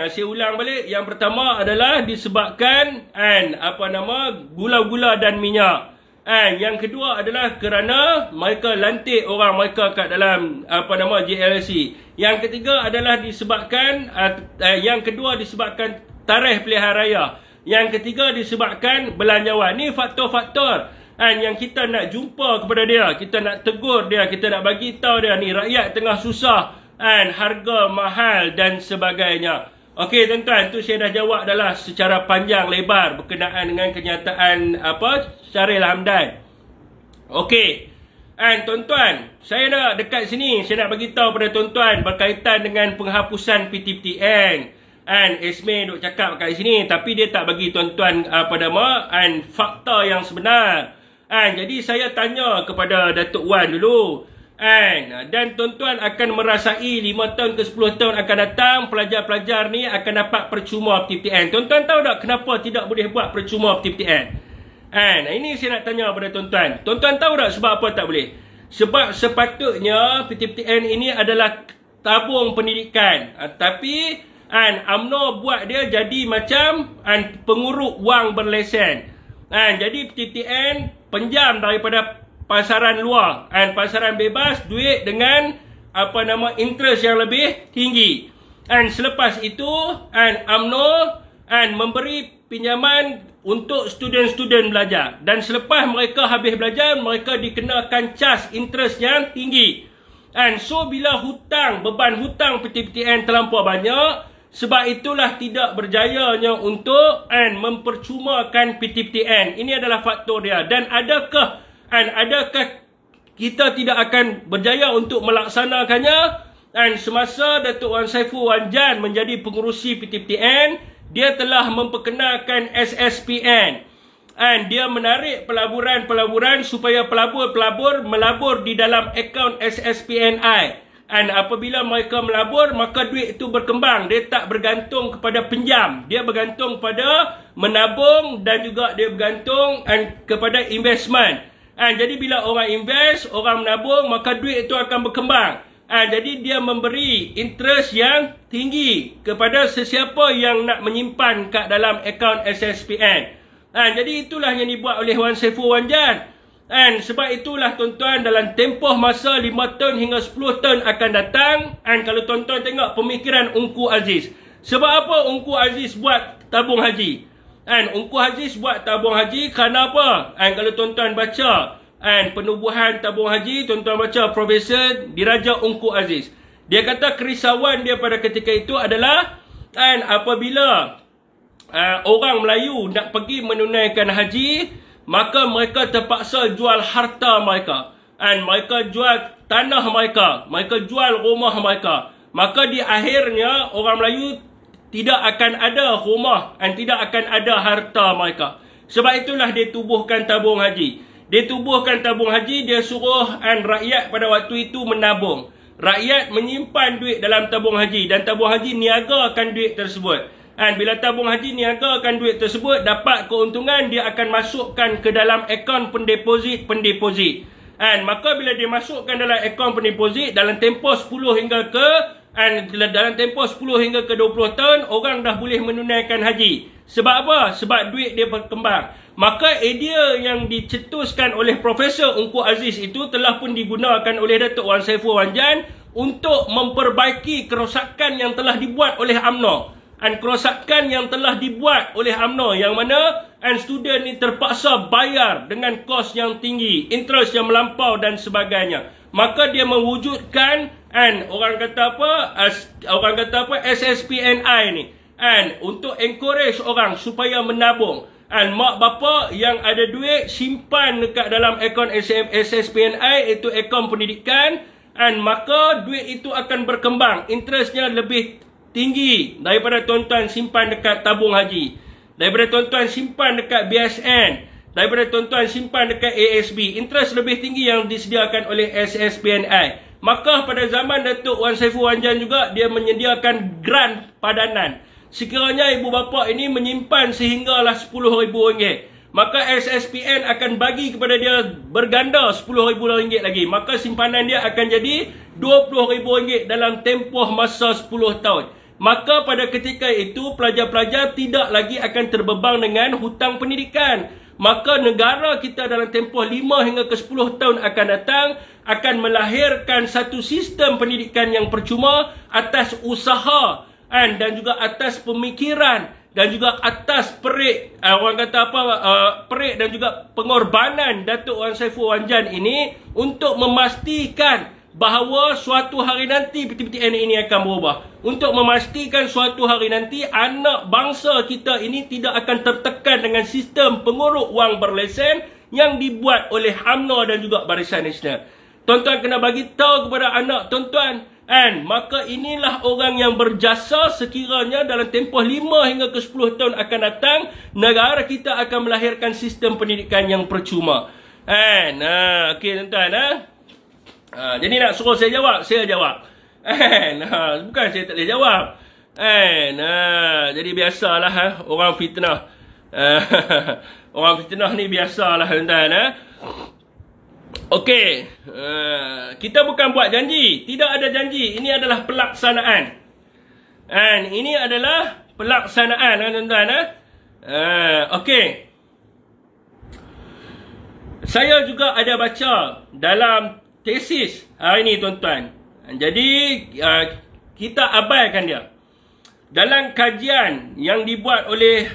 Saya ulang balik. Yang pertama adalah disebabkan gula-gula dan minyak. Yang kedua adalah kerana mereka lantik orang mereka kat dalam JLC. Yang ketiga adalah disebabkan disebabkan tarikh pilihan raya. Yang ketiga disebabkan belanjawan. Ni faktor-faktor yang kita nak jumpa kepada dia, kita nak tegur dia, kita nak bagi tahu dia ni rakyat tengah susah, harga mahal dan sebagainya. Okey tuan-tuan, tu saya dah jawab adalah secara panjang lebar berkenaan dengan kenyataan Syahril Hamdan. Okey. Tuan-tuan, saya nak dekat sini, saya nak bagi tahu pada tuan-tuan berkaitan dengan penghapusan PTPTN. Esme duk cakap kat sini tapi dia tak bagi tuan-tuan fakta yang sebenar. Jadi saya tanya kepada Datuk Wan dulu. Dan tuan-tuan akan merasai 5 tahun ke 10 tahun akan datang, pelajar-pelajar ni akan dapat percuma PTPTN. Tuan-tuan tahu tak kenapa tidak boleh buat percuma PTPTN? Ini saya nak tanya kepada tuan-tuan. Tuan-tuan tahu tak sebab apa tak boleh? Sebab sepatutnya PTPTN ini adalah tabung pendidikan. Tapi UMNO buat dia jadi macam penguruk wang berlesen. Jadi PTPTN penjam daripada pasaran luar, pasaran bebas, duit dengan interest yang lebih tinggi. Selepas itu UMNO memberi pinjaman untuk student-student belajar, dan selepas mereka habis belajar, mereka dikenakan cas interest yang tinggi. So bila beban hutang PTPTN terlampau banyak, sebab itulah tidak berjayanya untuk mempercumakan PTPTN. Ini adalah faktor dia. Dan adakah kita tidak akan berjaya untuk melaksanakannya? Semasa Datuk Wan Saiful Wan Jan menjadi pengurusi PTPTN, dia telah memperkenalkan SSPN. And dia menarik pelaburan-pelaburan supaya pelabur-pelabur melabur di dalam akaun SSPNI. And apabila mereka melabur, maka duit itu berkembang. Dia tak bergantung kepada pinjam. Dia bergantung pada menabung dan juga dia bergantung kepada investment. Jadi bila orang invest, orang menabung, maka duit itu akan berkembang. Jadi dia memberi interest yang tinggi kepada sesiapa yang nak menyimpan kat dalam akaun SSPN. Jadi itulah yang dibuat oleh Wan Saiful Wan Jan. Sebab itulah tuan-tuan, dalam tempoh masa 5 tahun hingga 10 tahun akan datang, kalau tuan-tuan tengok pemikiran Ungku Aziz. Sebab apa Ungku Aziz buat tabung haji? Ungku Aziz buat tabung haji kerana apa? Kalau tuan-tuan baca penubuhan tabung haji, tuan-tuan baca Profesor Diraja Ungku Aziz. Dia kata kerisauan dia pada ketika itu adalah apabila orang Melayu nak pergi menunaikan haji, maka mereka terpaksa jual harta mereka. Mereka jual tanah mereka. Mereka jual rumah mereka. Maka di akhirnya orang Melayu tidak akan ada rumah dan tidak akan ada harta mereka. Sebab itulah dia tubuhkan tabung haji. Dia tubuhkan tabung haji, dia suruh rakyat pada waktu itu menabung. Rakyat menyimpan duit dalam tabung haji dan tabung haji niagakan duit tersebut. Bila tabung haji niagakan duit tersebut, dapat keuntungan, dia akan masukkan ke dalam akaun pendeposit. Maka bila dia masukkan dalam akaun pendeposit, dalam tempoh 10 hingga ke 20 tahun, orang dah boleh menunaikan haji. Sebab apa? Sebab duit dia berkembang. Maka idea yang dicetuskan oleh Profesor Ungku Aziz itu telah pun digunakan oleh Datuk Wan Saiful Wan Jan untuk memperbaiki kerosakan yang telah dibuat oleh UMNO. Kerosakan yang telah dibuat oleh UMNO, yang mana student ni terpaksa bayar dengan kos yang tinggi, interest yang melampau dan sebagainya. Maka dia mewujudkan orang kata apa SSPNI ni untuk encourage orang supaya menabung. Mak bapa yang ada duit simpan dekat dalam akaun SSPNI, itu akaun pendidikan, maka duit itu akan berkembang, interestnya lebih tinggi daripada tuan-tuan simpan dekat tabung haji, daripada tuan-tuan simpan dekat BSN, daripada tuan-tuan simpan dekat ASB. Interest lebih tinggi yang disediakan oleh SSPNI. Maka pada zaman Datuk Wan Saiful Wan Jan juga, dia menyediakan grant padanan. Sekiranya ibu bapa ini menyimpan sehinggalah RM10,000, maka SSPN akan bagi kepada dia berganda RM10,000 lagi. Maka simpanan dia akan jadi RM20,000 dalam tempoh masa 10 tahun. Maka pada ketika itu, pelajar-pelajar tidak lagi akan terbebang dengan hutang pendidikan. Maka negara kita dalam tempoh 5 hingga ke 10 tahun akan datang, akan melahirkan satu sistem pendidikan yang percuma atas usaha dan juga atas pemikiran dan juga atas perik, perik dan juga pengorbanan Datuk Wan Saiful Wan Jan ini untuk memastikan bahawa suatu hari nanti PTPTN ini akan berubah. Untuk memastikan suatu hari nanti anak bangsa kita ini tidak akan tertekan dengan sistem penguruk wang berlesen yang dibuat oleh UMNO dan juga Barisan Nasional. Tuan-tuan kena bagi tahu kepada anak tuan-tuan, maka inilah orang yang berjasa sekiranya dalam tempoh 5 hingga ke 10 tahun akan datang, negara kita akan melahirkan sistem pendidikan yang percuma. Okey tuan-tuan. Jadi nak suruh saya jawab, saya jawab. Bukan saya tak boleh jawab. Jadi biasalah orang fitnah. Orang fitnah ni biasalah tuan-tuan. Okey, kita bukan buat janji. Tidak ada janji. Ini adalah pelaksanaan. Ini adalah pelaksanaan tuan-tuan. Okey. Saya juga ada baca dalam tesis hari ni tuan-tuan. Jadi kita abaikan dia. Dalam kajian yang dibuat oleh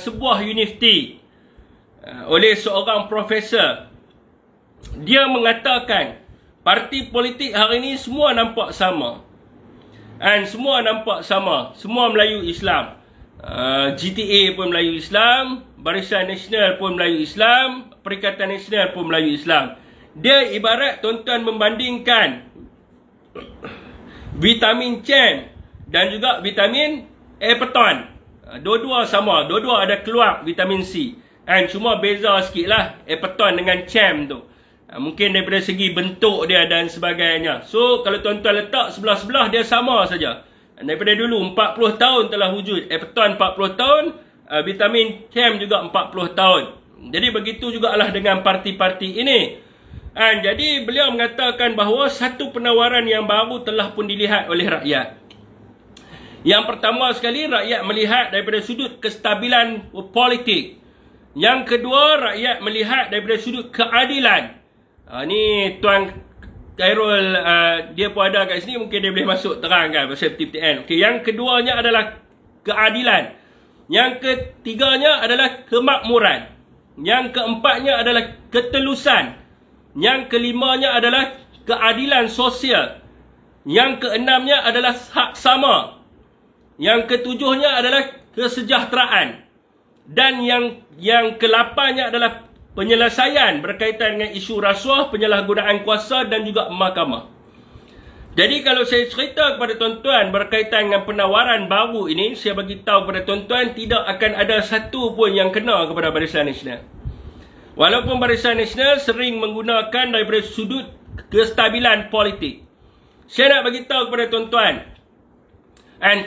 sebuah universiti oleh seorang profesor, dia mengatakan parti politik hari ini semua nampak sama. Semua nampak sama. Semua Melayu Islam. GTA pun Melayu Islam, Barisan Nasional pun Melayu Islam, Perikatan Nasional pun Melayu Islam. Dia ibarat tuan-tuan membandingkan vitamin C dan juga vitamin Epeton. Dua-dua sama, dua-dua ada keluar vitamin C. Cuma beza sikit lah Everton dengan Champ tu. Mungkin daripada segi bentuk dia dan sebagainya. So kalau tuan-tuan letak sebelah-sebelah, dia sama saja. Daripada dulu 40 tahun telah wujud. Everton 40 tahun, Vitamin Champ juga 40 tahun. Jadi begitu jugalah dengan parti-parti ini. Jadi beliau mengatakan bahawa satu penawaran yang baru telah pun dilihat oleh rakyat. Yang pertama sekali, rakyat melihat daripada sudut kestabilan politik. Yang kedua, rakyat melihat daripada sudut keadilan. Ni Tuan Khairul, dia pun ada kat sini, mungkin dia boleh masuk terangkan pasal PTPN. Okay, yang keduanya adalah keadilan. Yang ketiganya adalah kemakmuran. Yang keempatnya adalah ketelusan. Yang kelimanya adalah keadilan sosial. Yang keenamnya adalah hak sama. Yang ketujuhnya adalah kesejahteraan. Dan yang ke-8-nya adalah penyelesaian berkaitan dengan isu rasuah, penyalahgunaan kuasa dan juga mahkamah. Jadi kalau saya cerita kepada tuan-tuan berkaitan dengan penawaran baru ini, saya bagi tahu kepada tuan-tuan tidak akan ada satu pun yang kena kepada Barisan Nasional. Walaupun Barisan Nasional sering menggunakan daripada sudut kestabilan politik. Saya nak bagi tahu kepada tuan-tuan,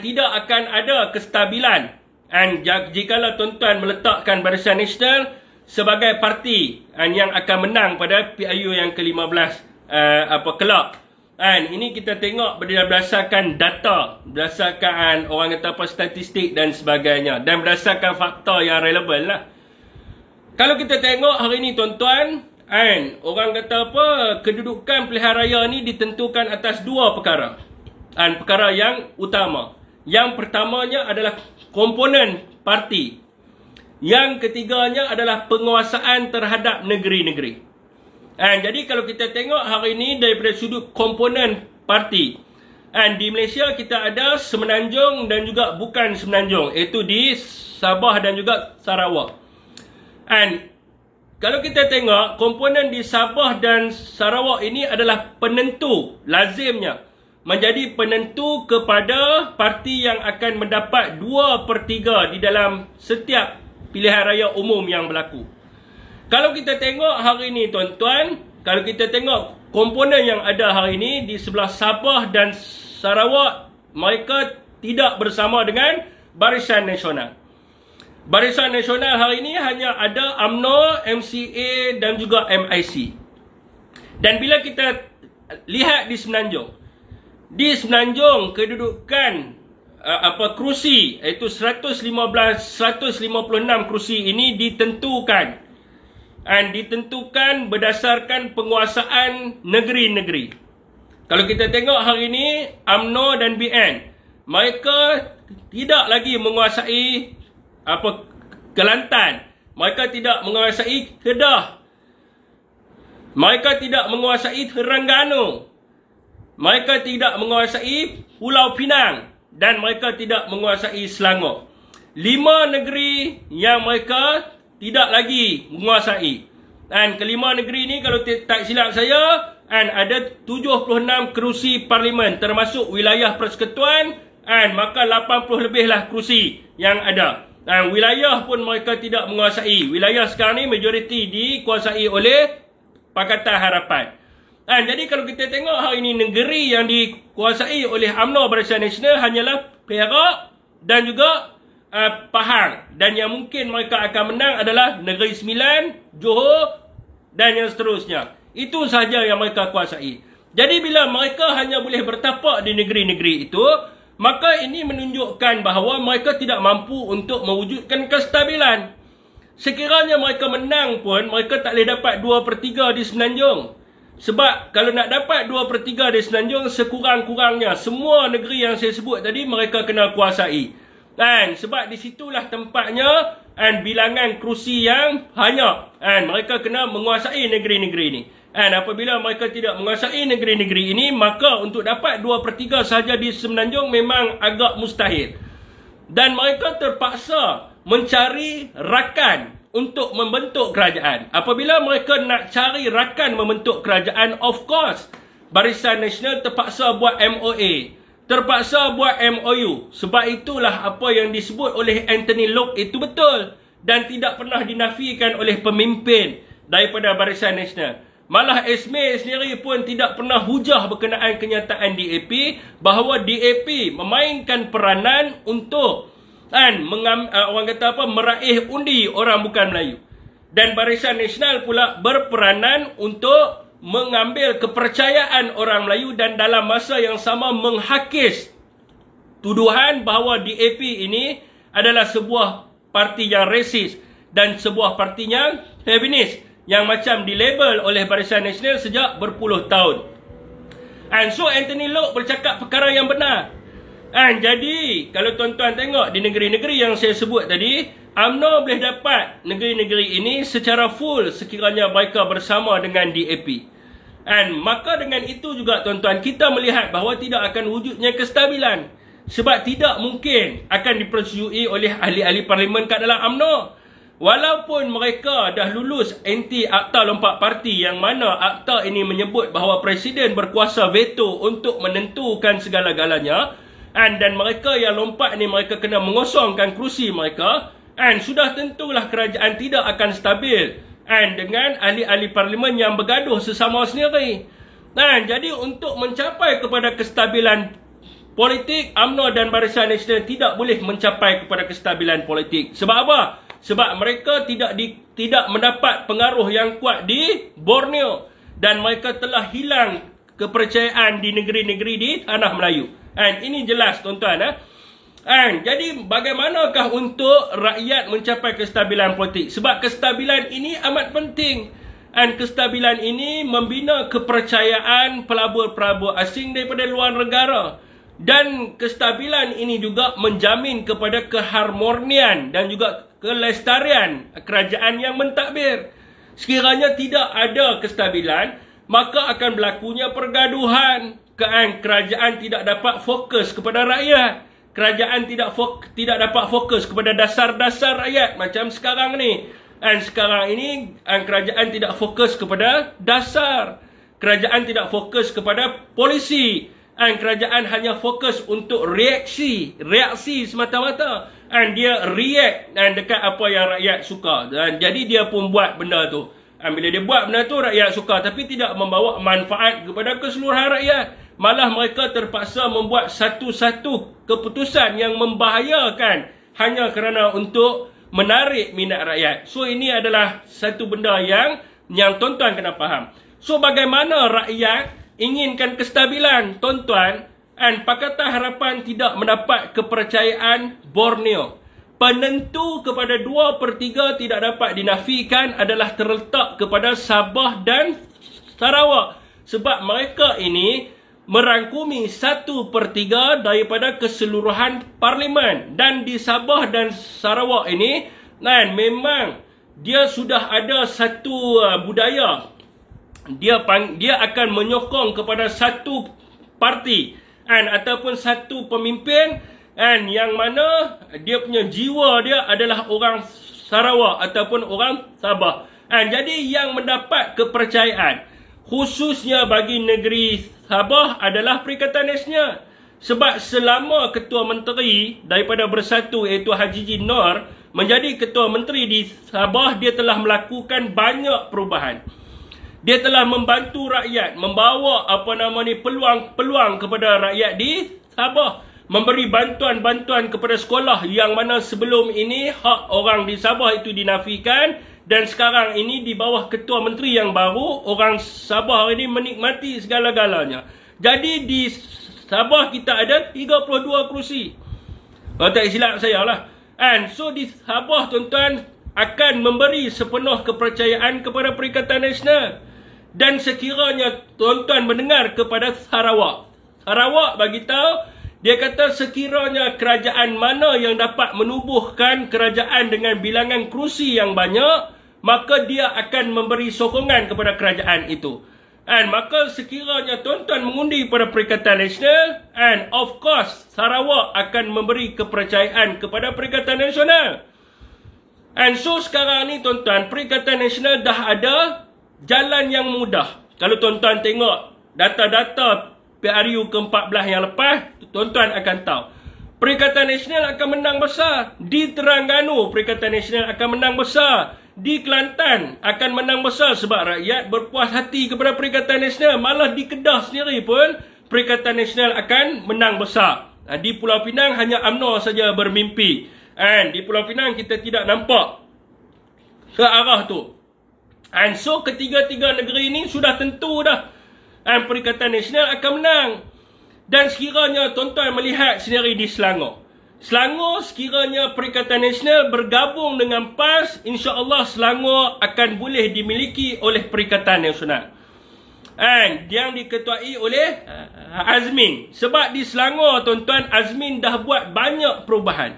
tidak akan ada kestabilan jikalau tuan-tuan meletakkan Barisan Nasional sebagai parti yang akan menang pada PIU yang ke-15 kelak. Ini kita tengok berdasarkan data, berdasarkan orang kata apa, statistik dan sebagainya, dan berdasarkan fakta yang relevan lah. Kalau kita tengok hari ni tuan-tuan, orang kata apa, kedudukan pilihan raya ni ditentukan atas dua perkara. Perkara yang utama. Yang pertamanya adalah komponen parti. Yang ketiganya adalah penguasaan terhadap negeri-negeri. Jadi kalau kita tengok hari ini daripada sudut komponen parti, di Malaysia kita ada Semenanjung dan juga bukan Semenanjung, iaitu di Sabah dan juga Sarawak. Kalau kita tengok komponen di Sabah dan Sarawak ini adalah penentu, lazimnya menjadi penentu kepada parti yang akan mendapat 2/3 di dalam setiap pilihan raya umum yang berlaku. Kalau kita tengok hari ini tuan-tuan, kalau kita tengok komponen yang ada hari ini di sebelah Sabah dan Sarawak, mereka tidak bersama dengan Barisan Nasional. Barisan Nasional hari ini hanya ada UMNO, MCA dan juga MIC. Dan bila kita lihat di Semenanjung kedudukan kerusi, iaitu 156 kerusi ini ditentukan berdasarkan penguasaan negeri-negeri. Kalau kita tengok hari ini UMNO dan BN, mereka tidak lagi menguasai Kelantan, mereka tidak menguasai Kedah, mereka tidak menguasai Terengganu, mereka tidak menguasai Pulau Pinang, dan mereka tidak menguasai Selangor. 5 negeri yang mereka tidak lagi menguasai. Dan kelima negeri ni kalau tak silap saya, ada 76 kerusi parlimen termasuk wilayah persekutuan, maka 80 lebihlah kerusi yang ada. Wilayah pun mereka tidak menguasai. Wilayah sekarang ni majoriti dikuasai oleh Pakatan Harapan. Jadi kalau kita tengok hari ini negeri yang dikuasai oleh UMNO Barisan Nasional hanyalah Perak dan juga Pahang. Dan yang mungkin mereka akan menang adalah Negeri Sembilan, Johor dan yang seterusnya. Itu sahaja yang mereka kuasai. Jadi bila mereka hanya boleh bertapak di negeri-negeri itu, maka ini menunjukkan bahawa mereka tidak mampu untuk mewujudkan kestabilan. Sekiranya mereka menang pun, mereka tak boleh dapat 2/3 di Semenanjung. Sebab kalau nak dapat 2/3 di Semenanjung, sekurang-kurangnya semua negeri yang saya sebut tadi mereka kena kuasai. Sebab di situlah tempatnya bilangan kerusi yang banyak. Mereka kena menguasai negeri-negeri ini. Apabila mereka tidak menguasai negeri-negeri ini, maka untuk dapat 2/3 sahaja di Semenanjung memang agak mustahil. Dan mereka terpaksa mencari rakan untuk membentuk kerajaan. Apabila mereka nak cari rakan membentuk kerajaan, of course, Barisan Nasional terpaksa buat MOA, terpaksa buat MOU. Sebab itulah apa yang disebut oleh Anthony Locke itu betul. dan tidak pernah dinafikan oleh pemimpin daripada Barisan Nasional. Malah Esme sendiri pun tidak pernah hujah berkenaan kenyataan DAP bahawa DAP memainkan peranan untuk orang kata apa, meraih undi orang bukan Melayu. Dan Barisan Nasional pula berperanan untuk mengambil kepercayaan orang Melayu dan dalam masa yang sama menghakis tuduhan bahawa DAP ini adalah sebuah parti yang resis dan sebuah parti yang feminis yang macam dilabel oleh Barisan Nasional sejak berpuluh tahun. So Anthony Loke bercakap perkara yang benar. Jadi kalau tuan-tuan tengok di negeri-negeri yang saya sebut tadi, UMNO boleh dapat negeri-negeri ini secara full sekiranya mereka bersama dengan DAP. Maka dengan itu juga tuan-tuan, kita melihat bahawa tidak akan wujudnya kestabilan. Sebab tidak mungkin akan dipersetujui oleh ahli-ahli parlimen kat dalam UMNO. Walaupun mereka dah lulus anti Akta Lompat Parti, yang mana akta ini menyebut bahawa Presiden berkuasa veto untuk menentukan segala-galanya, dan mereka yang lompat ni mereka kena mengosongkan kerusi mereka, sudah tentulah kerajaan tidak akan stabil dengan ahli-ahli parlimen yang bergaduh sesama sendiri. Jadi untuk mencapai kepada kestabilan politik, UMNO dan Barisan Nasional tidak boleh mencapai kepada kestabilan politik. Sebab apa? Sebab mereka tidak mendapat pengaruh yang kuat di Borneo dan mereka telah hilang kepercayaan di negeri-negeri di tanah Melayu. Ini jelas tuan-tuan. Jadi bagaimanakah untuk rakyat mencapai kestabilan politik? Sebab kestabilan ini amat penting. Kestabilan ini membina kepercayaan pelabur-pelabur asing daripada luar negara. Dan kestabilan ini juga menjamin kepada keharmonian dan juga kelestarian kerajaan yang mentadbir. Sekiranya tidak ada kestabilan, maka akan berlakunya pergaduhan. Kerajaan tidak dapat fokus kepada rakyat. Kerajaan tidak dapat fokus kepada dasar-dasar rakyat macam sekarang ni. Sekarang ini kerajaan tidak fokus kepada dasar. Kerajaan tidak fokus kepada polisi. Kerajaan hanya fokus untuk reaksi semata-mata. Dia react dekat apa yang rakyat suka. Jadi dia pun buat benda tu. Bila dia buat benda tu, rakyat suka, tapi tidak membawa manfaat kepada keseluruhan rakyat. Malah mereka terpaksa membuat satu-satu keputusan yang membahayakan hanya kerana untuk menarik minat rakyat. So ini adalah satu benda yang tuan-tuan kena faham. So bagaimana rakyat inginkan kestabilan, tuan-tuan, Pakatan Harapan tidak mendapat kepercayaan Borneo. Penentu kepada 2/3 tidak dapat dinafikan adalah terletak kepada Sabah dan Sarawak. Sebab mereka ini merangkumi 1/3 daripada keseluruhan parlimen. Dan di Sabah dan Sarawak ini, memang dia sudah ada satu budaya. Dia akan menyokong kepada satu parti ataupun satu pemimpin yang mana dia punya jiwa dia adalah orang Sarawak ataupun orang Sabah. Jadi yang mendapat kepercayaan khususnya bagi negeri Sabah adalah Perikatan Nasional. Sebab selama Ketua Menteri daripada Bersatu iaitu Haji Jin Noor menjadi Ketua Menteri di Sabah, dia telah melakukan banyak perubahan. Dia telah membantu rakyat, membawa peluang-peluang kepada rakyat di Sabah, memberi bantuan-bantuan kepada sekolah yang mana sebelum ini hak orang di Sabah itu dinafikan, dan sekarang ini di bawah Ketua Menteri yang baru, orang Sabah ini menikmati segala-galanya. Jadi di Sabah kita ada 32 kerusi. Kalau tak silap saya lah. So di Sabah tuan-tuan akan memberi sepenuh kepercayaan kepada Perikatan Nasional. Dan sekiranya tuan-tuan mendengar kepada Sarawak bagi tahu, dia kata sekiranya kerajaan mana yang dapat menubuhkan kerajaan dengan bilangan kerusi yang banyak, maka dia akan memberi sokongan kepada kerajaan itu. Maka sekiranya tuan-tuan mengundi pada Perikatan Nasional, of course Sarawak akan memberi kepercayaan kepada Perikatan Nasional. So sekarang ni tuan-tuan, Perikatan Nasional dah ada jalan yang mudah. Kalau tuan-tuan tengok data-data PRU ke-14 yang lepas, tuan-tuan akan tahu Perikatan Nasional akan menang besar. Di Terengganu, Perikatan Nasional akan menang besar. Di Kelantan akan menang besar sebab rakyat berpuas hati kepada Perikatan Nasional. Malah di Kedah sendiri pun Perikatan Nasional akan menang besar. Di Pulau Pinang hanya UMNO saja bermimpi. And di Pulau Pinang kita tidak nampak ke arah tu. And so ketiga-tiga negeri ini sudah tentu dah. And Perikatan Nasional akan menang. Dan sekiranya tuan-tuan melihat sendiri di Selangor. Selangor sekiranya Perikatan Nasional bergabung dengan PAS, insya-Allah Selangor akan boleh dimiliki oleh Perikatan Nasional. And yang diketuai oleh Azmin. Sebab di Selangor tuan-tuan, Azmin dah buat banyak perubahan.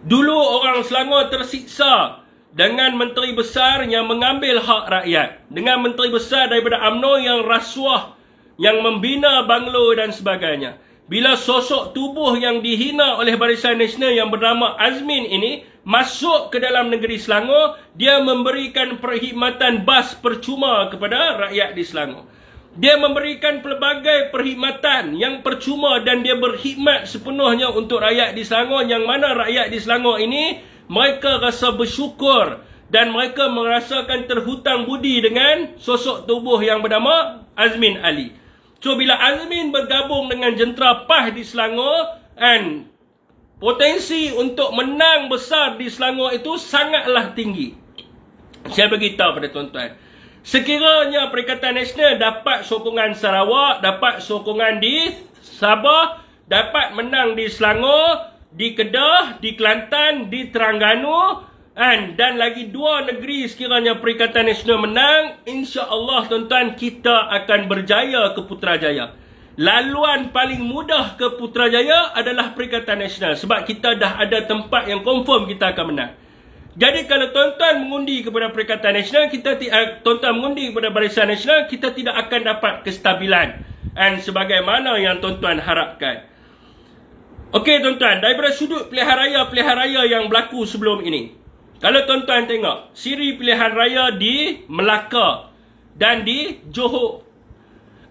Dulu orang Selangor tersiksa dengan menteri besar yang mengambil hak rakyat. Dengan menteri besar daripada UMNO yang rasuah, yang membina banglo dan sebagainya. Bila sosok tubuh yang dihina oleh Barisan Nasional yang bernama Azmin ini masuk ke dalam negeri Selangor, dia memberikan perkhidmatan bas percuma kepada rakyat di Selangor. Dia memberikan pelbagai perkhidmatan yang percuma dan dia berkhidmat sepenuhnya untuk rakyat di Selangor, yang mana rakyat di Selangor ini mereka rasa bersyukur dan mereka merasakan terhutang budi dengan sosok tubuh yang bernama Azmin Ali. So bila Azmin bergabung dengan jentera PAS di Selangor, and potensi untuk menang besar di Selangor itu sangatlah tinggi. Saya beritahu pada tuan-tuan, sekiranya Perikatan Nasional dapat sokongan Sarawak, dapat sokongan di Sabah, dapat menang di Selangor, di Kedah, di Kelantan, di Terengganu, dan lagi dua negeri sekiranya Perikatan Nasional menang, insya-Allah tuan-tuan kita akan berjaya ke Putrajaya. Laluan paling mudah ke Putrajaya adalah Perikatan Nasional sebab kita dah ada tempat yang confirm kita akan menang. Jadi kalau tuan-tuan mengundi kepada Perikatan Nasional, tuan-tuan mengundi kepada Barisan Nasional, kita tidak akan dapat kestabilan dan sebagaimana yang tuan-tuan harapkan. Okey tuan-tuan, daripada sudut pilihan raya yang berlaku sebelum ini, kalau tuan-tuan tengok siri pilihan raya di Melaka dan di Johor,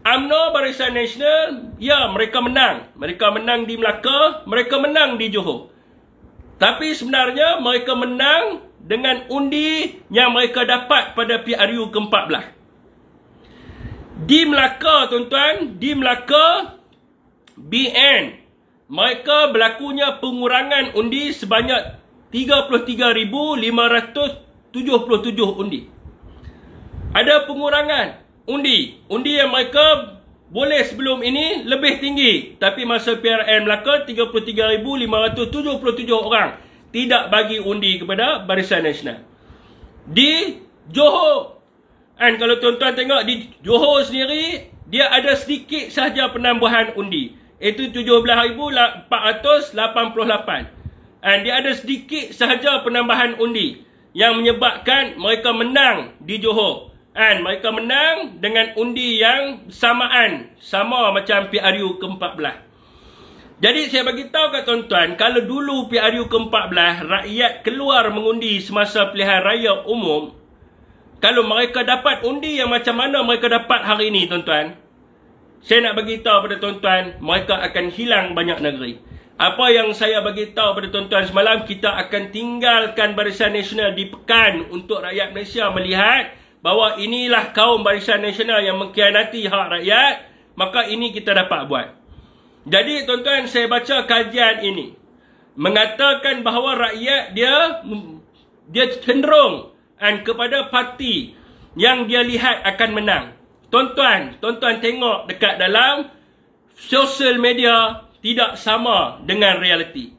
UMNO Barisan Nasional, ya mereka menang. Mereka menang di Melaka, mereka menang di Johor. Tapi sebenarnya mereka menang dengan undi yang mereka dapat pada PRU ke-14. Di Melaka tuan-tuan, di Melaka BN, mereka berlakunya pengurangan undi sebanyak 33,577 undi. Ada pengurangan undi. Undi yang mereka boleh sebelum ini lebih tinggi. Tapi masa PRN Melaka 33,577 orang tidak bagi undi kepada Barisan Nasional. Di Johor, dan kalau tuan-tuan tengok di Johor sendiri, dia ada sedikit sahaja penambahan undi. Itu 17,488. Dan dia ada sedikit sahaja penambahan undi yang menyebabkan mereka menang di Johor. Dan mereka menang dengan undi yang sama macam PRU ke-14. Jadi saya bagi tahu kat tuan-tuan, kalau dulu PRU ke-14 rakyat keluar mengundi semasa pilihan raya umum, kalau mereka dapat undi yang macam mana mereka dapat hari ini tuan-tuan, saya nak bagi tahu pada tuan-tuan, mereka akan hilang banyak negeri. Apa yang saya bagi tahu pada tuan-tuan semalam, kita akan tinggalkan Barisan Nasional di Pekan untuk rakyat Malaysia melihat bahawa inilah kaum Barisan Nasional yang mengkhianati hak rakyat, maka ini kita dapat buat. Jadi tuan-tuan, saya baca kajian ini mengatakan bahawa rakyat dia cenderung kepada parti yang dia lihat akan menang. Tuan-tuan tengok dekat dalam sosial media tidak sama dengan realiti.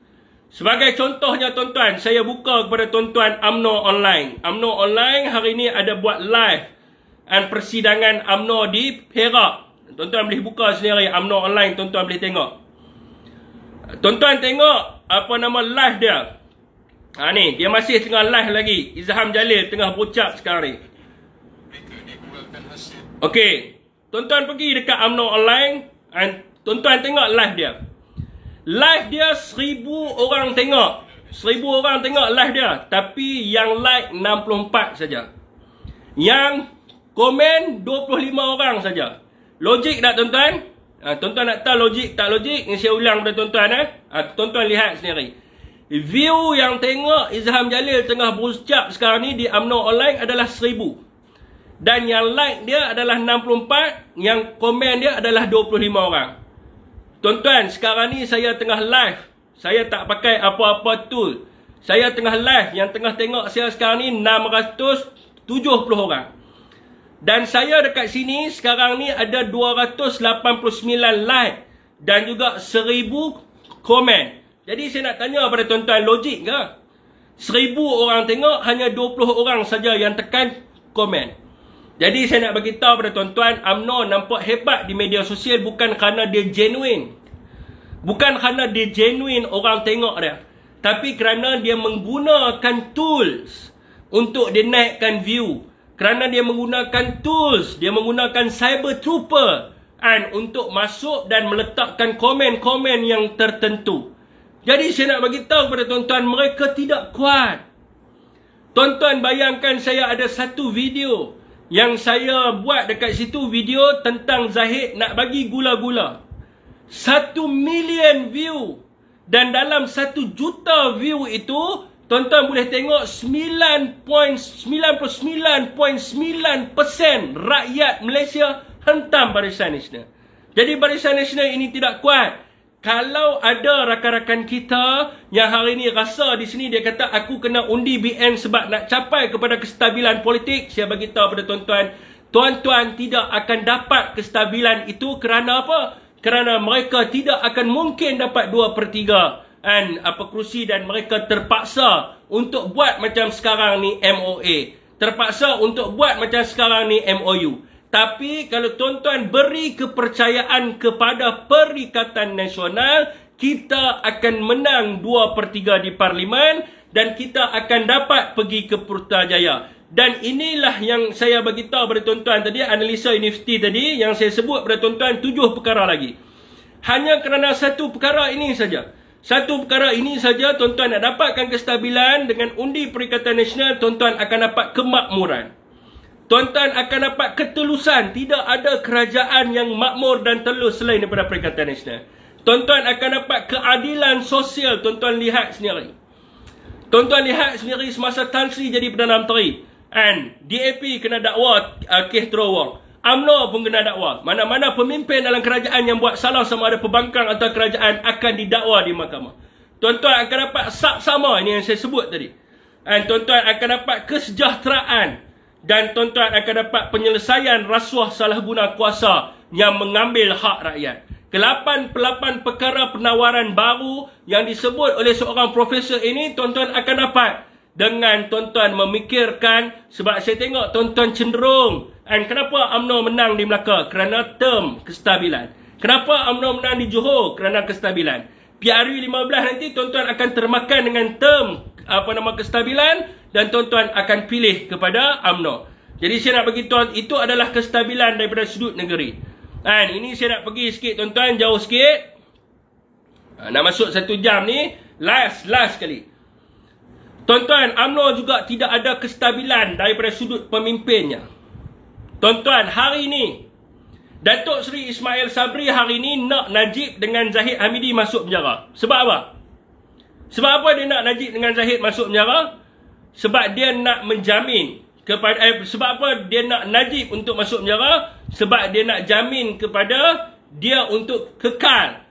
Sebagai contohnya tuan-tuan, saya buka kepada tuan-tuan UMNO Online. UMNO Online hari ini ada buat live persidangan UMNO di Perak. Tuan-tuan boleh buka sendiri UMNO Online, tuan-tuan boleh tengok. Tuan-tuan tengok apa nama live dia. Ni, dia masih tengah live lagi. Izham Jalil tengah berucap sekarang ni. Okey, tuan-tuan pergi dekat UMNO Online dan tuan-tuan tengok live dia. Live dia 1,000 orang tengok. 1,000 orang tengok live dia. Tapi yang like 64 saja. Yang komen 25 orang saja. Logik tak tuan-tuan? Tuan-tuan nak tahu logik tak logik, ni saya ulang pada tuan-tuan. Tuan-tuan lihat sendiri. View yang tengok Izham Jalil tengah berucap sekarang ni di UMNO online adalah 1000. Dan yang like dia adalah 64, yang komen dia adalah 25 orang. Tuan-tuan, sekarang ni saya tengah live. Saya tak pakai apa-apa tool. Saya tengah live, yang tengah tengok saya sekarang ni 670 orang. Dan saya dekat sini sekarang ni ada 289 like dan juga 1000 komen. Jadi saya nak tanya pada tuan-tuan, logik ke? 1000 orang tengok, hanya 20 orang saja yang tekan komen. Jadi saya nak bagi tahu pada tuan-tuan, UMNO nampak hebat di media sosial bukan kerana dia genuine. Bukan kerana dia genuine orang tengok dia. Tapi kerana dia menggunakan tools untuk dia naikkan view. Kerana dia menggunakan tools, dia menggunakan cyber trooper untuk masuk dan meletakkan komen-komen yang tertentu. Jadi saya nak bagi tahu kepada tuan-tuan, mereka tidak kuat. Tuan-tuan bayangkan, saya ada satu video yang saya buat dekat situ, video tentang Zahid nak bagi gula-gula. 1 million view. Dan dalam 1 juta view itu, tuan-tuan boleh tengok 99.9% rakyat Malaysia hentam Barisan Nasional. Jadi Barisan Nasional ini tidak kuat. Kalau ada rakan-rakan kita yang hari ini rasa di sini dia kata aku kena undi BN sebab nak capai kepada kestabilan politik, saya bagi tahu pada tuan-tuan, tuan-tuan tidak akan dapat kestabilan itu kerana apa? Kerana mereka tidak akan mungkin dapat 2/3 kerusi dan mereka terpaksa untuk buat macam sekarang ni MOA. Terpaksa untuk buat macam sekarang ni MOU. Tapi kalau tuan-tuan beri kepercayaan kepada Perikatan Nasional, kita akan menang 2/3 di Parlimen dan kita akan dapat pergi ke Putrajaya. Dan inilah yang saya bagi tahu pada tuan-tuan tadi, analisa universiti tadi yang saya sebut pada tuan-tuan 7 perkara lagi. Hanya kerana satu perkara ini saja. Satu perkara ini saja tuan-tuan nak dapatkan kestabilan dengan undi Perikatan Nasional, tuan-tuan akan dapat kemakmuran. Tuan-tuan akan dapat ketelusan. Tidak ada kerajaan yang makmur dan telus selain daripada Perikatan Nasional. Tuan-tuan akan dapat keadilan sosial. Tuan-tuan lihat sendiri. Tuan-tuan lihat sendiri semasa Tan Sri jadi Perdana Menteri. DAP kena dakwa kes terowong. UMNO pun kena dakwa. Mana-mana pemimpin dalam kerajaan yang buat salah sama ada pembangkang atau kerajaan akan didakwa di mahkamah. Tuan-tuan akan dapat sama ini yang saya sebut tadi. Tuan-tuan akan dapat kesejahteraan. Dan tuan-tuan akan dapat penyelesaian rasuah salah guna kuasa yang mengambil hak rakyat. Ke-8 perkara penawaran baru yang disebut oleh seorang profesor ini, tuan-tuan akan dapat. Dengan tuan-tuan memikirkan, sebab saya tengok tuan-tuan cenderung. Kenapa UMNO menang di Melaka? Kerana term kestabilan. Kenapa UMNO menang di Johor? Kerana kestabilan. PRU 15 nanti tuan-tuan akan termakan dengan term kestabilan. Dan tuan-tuan akan pilih kepada UMNO. Jadi saya nak bagi tuan, itu adalah kestabilan daripada sudut negeri. Ini saya nak pergi sikit tuan-tuan, jauh sikit. Nak masuk 1 jam ni. Last sekali. Tuan-tuan, UMNO juga tidak ada kestabilan daripada sudut pemimpinnya. Tuan-tuan, hari ini Datuk Seri Ismail Sabri hari ini nak Najib dengan Zahid Hamidi masuk penjara. Sebab apa? Sebab apa dia nak Najib dengan Zahid masuk penjara? Sebab dia nak menjamin kepada sebab apa dia nak Najib untuk masuk penjara? Sebab dia nak jamin kepada dia untuk kekal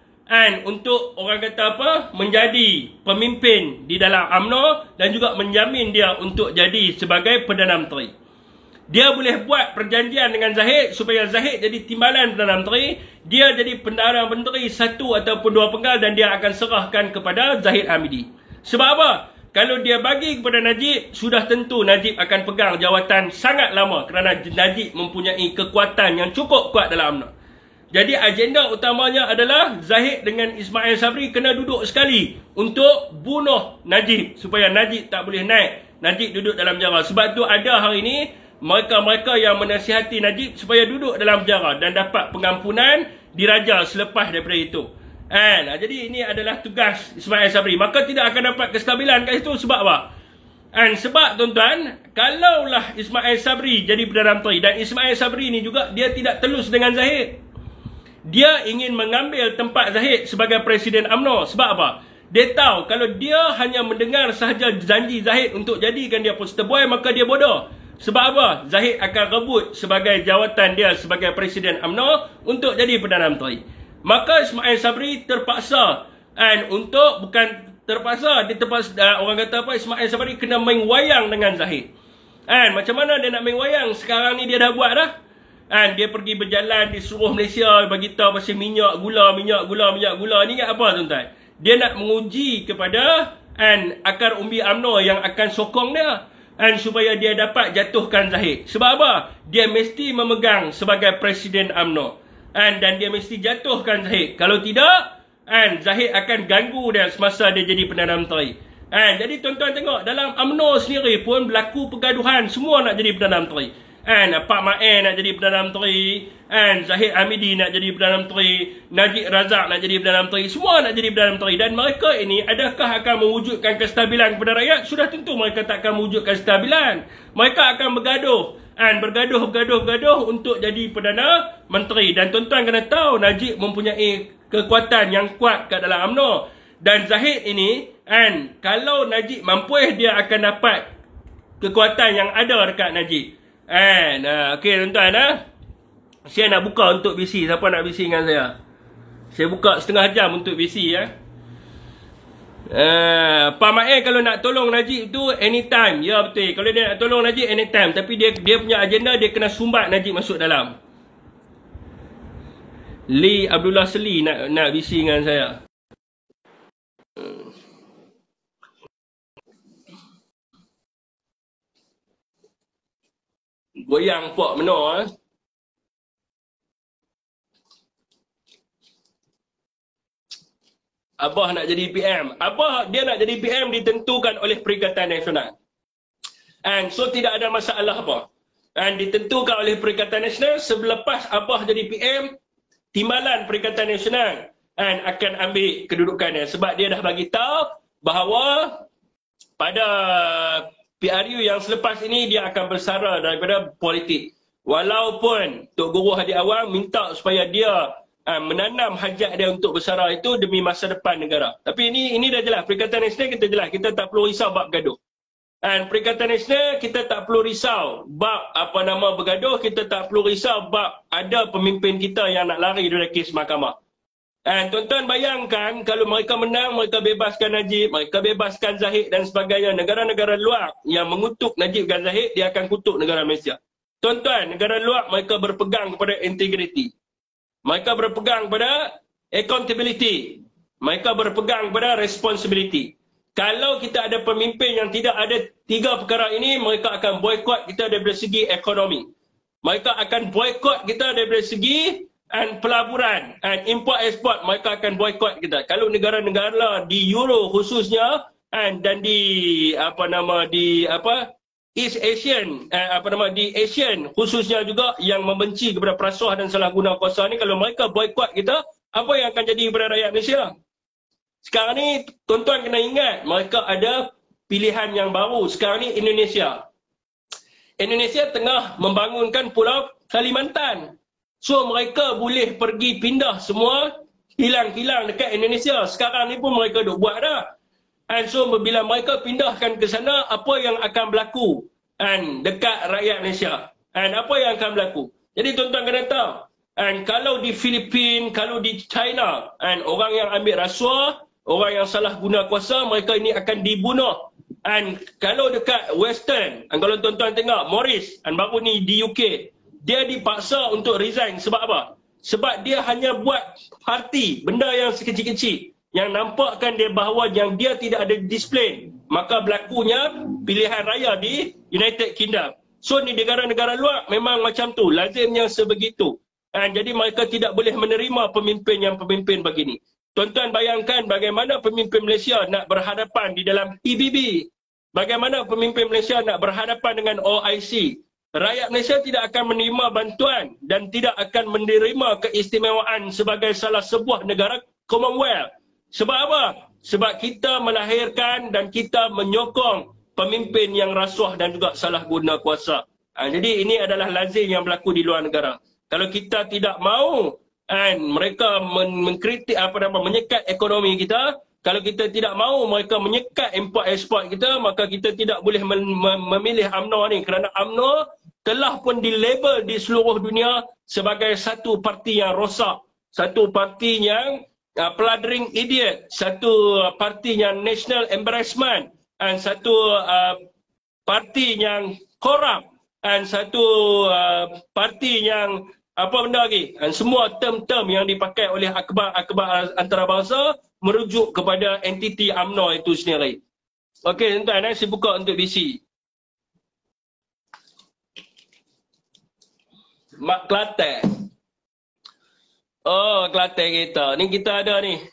untuk orang kata apa? Menjadi pemimpin di dalam UMNO dan juga menjamin dia untuk jadi sebagai Perdana Menteri. Dia boleh buat perjanjian dengan Zahid supaya Zahid jadi timbalan Perdana Menteri, dia jadi Perdana Menteri 1 ataupun 2 penggal dan dia akan serahkan kepada Zahid Hamidi. Sebab apa? Kalau dia bagi kepada Najib, sudah tentu Najib akan pegang jawatan sangat lama kerana Najib mempunyai kekuatan yang cukup kuat dalam UMNO. Jadi agenda utamanya adalah Zahid dengan Ismail Sabri kena duduk sekali untuk bunuh Najib supaya Najib tak boleh naik. Najib duduk dalam penjara. Sebab tu ada hari ini mereka-mereka yang menasihati Najib supaya duduk dalam penjara dan dapat pengampunan diraja selepas daripada itu. Jadi ini adalah tugas Ismail Sabri. Maka tidak akan dapat kestabilan kat situ. Sebab apa? Sebab tuan-tuan, kalaulah Ismail Sabri jadi Perdana Menteri dan Ismail Sabri ni juga dia tidak telus dengan Zahid. Dia ingin mengambil tempat Zahid sebagai Presiden UMNO. Sebab apa? Dia tahu kalau dia hanya mendengar sahaja janji Zahid untuk jadikan dia poster boy, maka dia bodoh. Sebab apa? Zahid akan rebut sebagai jawatan dia sebagai Presiden UMNO untuk jadi Perdana Menteri. Maka Ismail Sabri terpaksa, and untuk bukan terpaksa, dia terpaksa, orang kata apa, Ismail Sabri kena main wayang dengan Zahid. And macam mana dia nak main wayang? Sekarang ni dia dah buat dah. And dia pergi berjalan di seluruh Malaysia, bagi tahu pasal minyak gula. Ni ingat apa tuan-tuan? Dia nak menguji kepada akar umbi UMNO yang akan sokong dia, supaya dia dapat jatuhkan Zahid. Sebab apa? Dia mesti memegang sebagai Presiden UMNO, dan dia mesti jatuhkan Zahid. Kalau tidak, Zahid akan ganggu dia semasa dia jadi Perdana Menteri. Jadi tuan-tuan tengok, dalam UMNO sendiri pun berlaku pergaduhan. Semua nak jadi Perdana Menteri. Pak Ma'en nak jadi Perdana Menteri, Zahid Hamidi nak jadi Perdana Menteri, Najib Razak nak jadi Perdana Menteri, semua nak jadi Perdana Menteri. Dan mereka ini adakah akan mewujudkan kestabilan kepada rakyat? Sudah tentu mereka tak akan mewujudkan kestabilan. Mereka akan bergaduh, bergaduh untuk jadi Perdana Menteri. Dan tuan-tuan kena tahu, Najib mempunyai kekuatan yang kuat kat dalam UMNO. Dan Zahid ini, kalau Najib mampu, dia akan dapat kekuatan yang ada dekat Najib. Okey tuan-tuan, saya nak buka untuk BC. Siapa nak BC dengan saya? Saya buka setengah jam untuk BC ya. Pak Ma'en kalau nak tolong Najib tu anytime. Ya betul. Kalau dia nak tolong Najib anytime, tapi dia punya agenda, dia kena sumbat Najib masuk dalam. Lee Abdullah Seli nak BC dengan saya. Goyang pok menor. Abah nak jadi PM. Abah dia nak jadi PM ditentukan oleh Perikatan Nasional. So tidak ada masalah apa. Ditentukan oleh Perikatan Nasional. Selepas Abah jadi PM, timbalan Perikatan Nasional akan ambil kedudukannya. Sebab dia dah bagi tahu bahawa pada PRU yang selepas ini dia akan bersara daripada politik. Walaupun Tok Guru Hadi Awang minta supaya dia menanam hajat dia untuk bersara itu demi masa depan negara. Tapi ini dah jelas. Perikatan Nasional kita jelas. Kita tak perlu risau bab gaduh. Perikatan Nasional kita tak perlu risau bab bergaduh. Kita tak perlu risau bab ada pemimpin kita yang nak lari dari kes mahkamah. Tuan-tuan bayangkan kalau mereka menang, mereka bebaskan Najib, mereka bebaskan Zahid dan sebagainya. Negara-negara luar yang mengutuk Najib dan Zahid, dia akan kutuk negara Malaysia. Tuan-tuan, negara luar mereka berpegang kepada integriti. Mereka berpegang pada accountability. Mereka berpegang pada responsibility. Kalau kita ada pemimpin yang tidak ada tiga perkara ini, mereka akan boykot kita daripada segi ekonomi. Mereka akan boykot kita daripada segi pelaburan, import export. Mereka akan boykot kita. Kalau negara-negara di Euro khususnya dan di East Asian, di Asian khususnya juga yang membenci kepada perasuah dan salah guna kuasa ni, kalau mereka boykot kita, apa yang akan jadi kepada rakyat Malaysia? Sekarang ni tuan-tuan kena ingat, mereka ada pilihan yang baru. Sekarang ni Indonesia tengah membangunkan Pulau Kalimantan. So mereka boleh pergi pindah semua, hilang-hilang dekat Indonesia. Sekarang ni pun mereka duk buat dah. So bila mereka pindahkan ke sana, apa yang akan berlaku dekat rakyat Malaysia? Apa yang akan berlaku? Jadi tuan-tuan kena tahu, kalau di Filipina, kalau di China, orang yang ambil rasuah, orang yang salah guna kuasa, mereka ini akan dibunuh. Kalau dekat Western, kalau tuan-tuan tengok Morris, baru ni di UK, dia dipaksa untuk resign. Sebab apa? Sebab dia hanya buat parti, benda yang sekecil-kecil, yang nampakkan dia bahawa yang dia tidak ada disiplin. Maka berlakunya pilihan raya di United Kingdom. So ni negara-negara luar memang macam tu, lazimnya sebegitu. Jadi mereka tidak boleh menerima pemimpin begini. Tuan-tuan bayangkan bagaimana pemimpin Malaysia nak berhadapan di dalam PBB. Bagaimana pemimpin Malaysia nak berhadapan dengan OIC. Rakyat Malaysia tidak akan menerima bantuan dan tidak akan menerima keistimewaan sebagai salah sebuah negara Commonwealth. Sebab apa? Sebab kita melahirkan dan kita menyokong pemimpin yang rasuah dan juga salah guna kuasa. Jadi ini adalah lazim yang berlaku di luar negara. Kalau kita tidak mahu And mereka mengkritik menyekat ekonomi kita. Kalau kita tidak mahu mereka menyekat import ekspor kita, maka kita tidak boleh memilih UMNO ni, kerana UMNO telah pun dilabel di seluruh dunia sebagai satu parti yang rosak, satu parti yang plundering idiot, satu parti yang national embarrassment, dan satu parti yang korup, dan satu parti yang apa benda lagi, dan semua term-term yang dipakai oleh akhbar-akhbar antarabangsa merujuk kepada entiti UMNO itu sendiri. Okey, tuan-tuan, saya buka untuk BC. Mak Kelantan. Oh, Kelantan kita. Ni kita ada ni.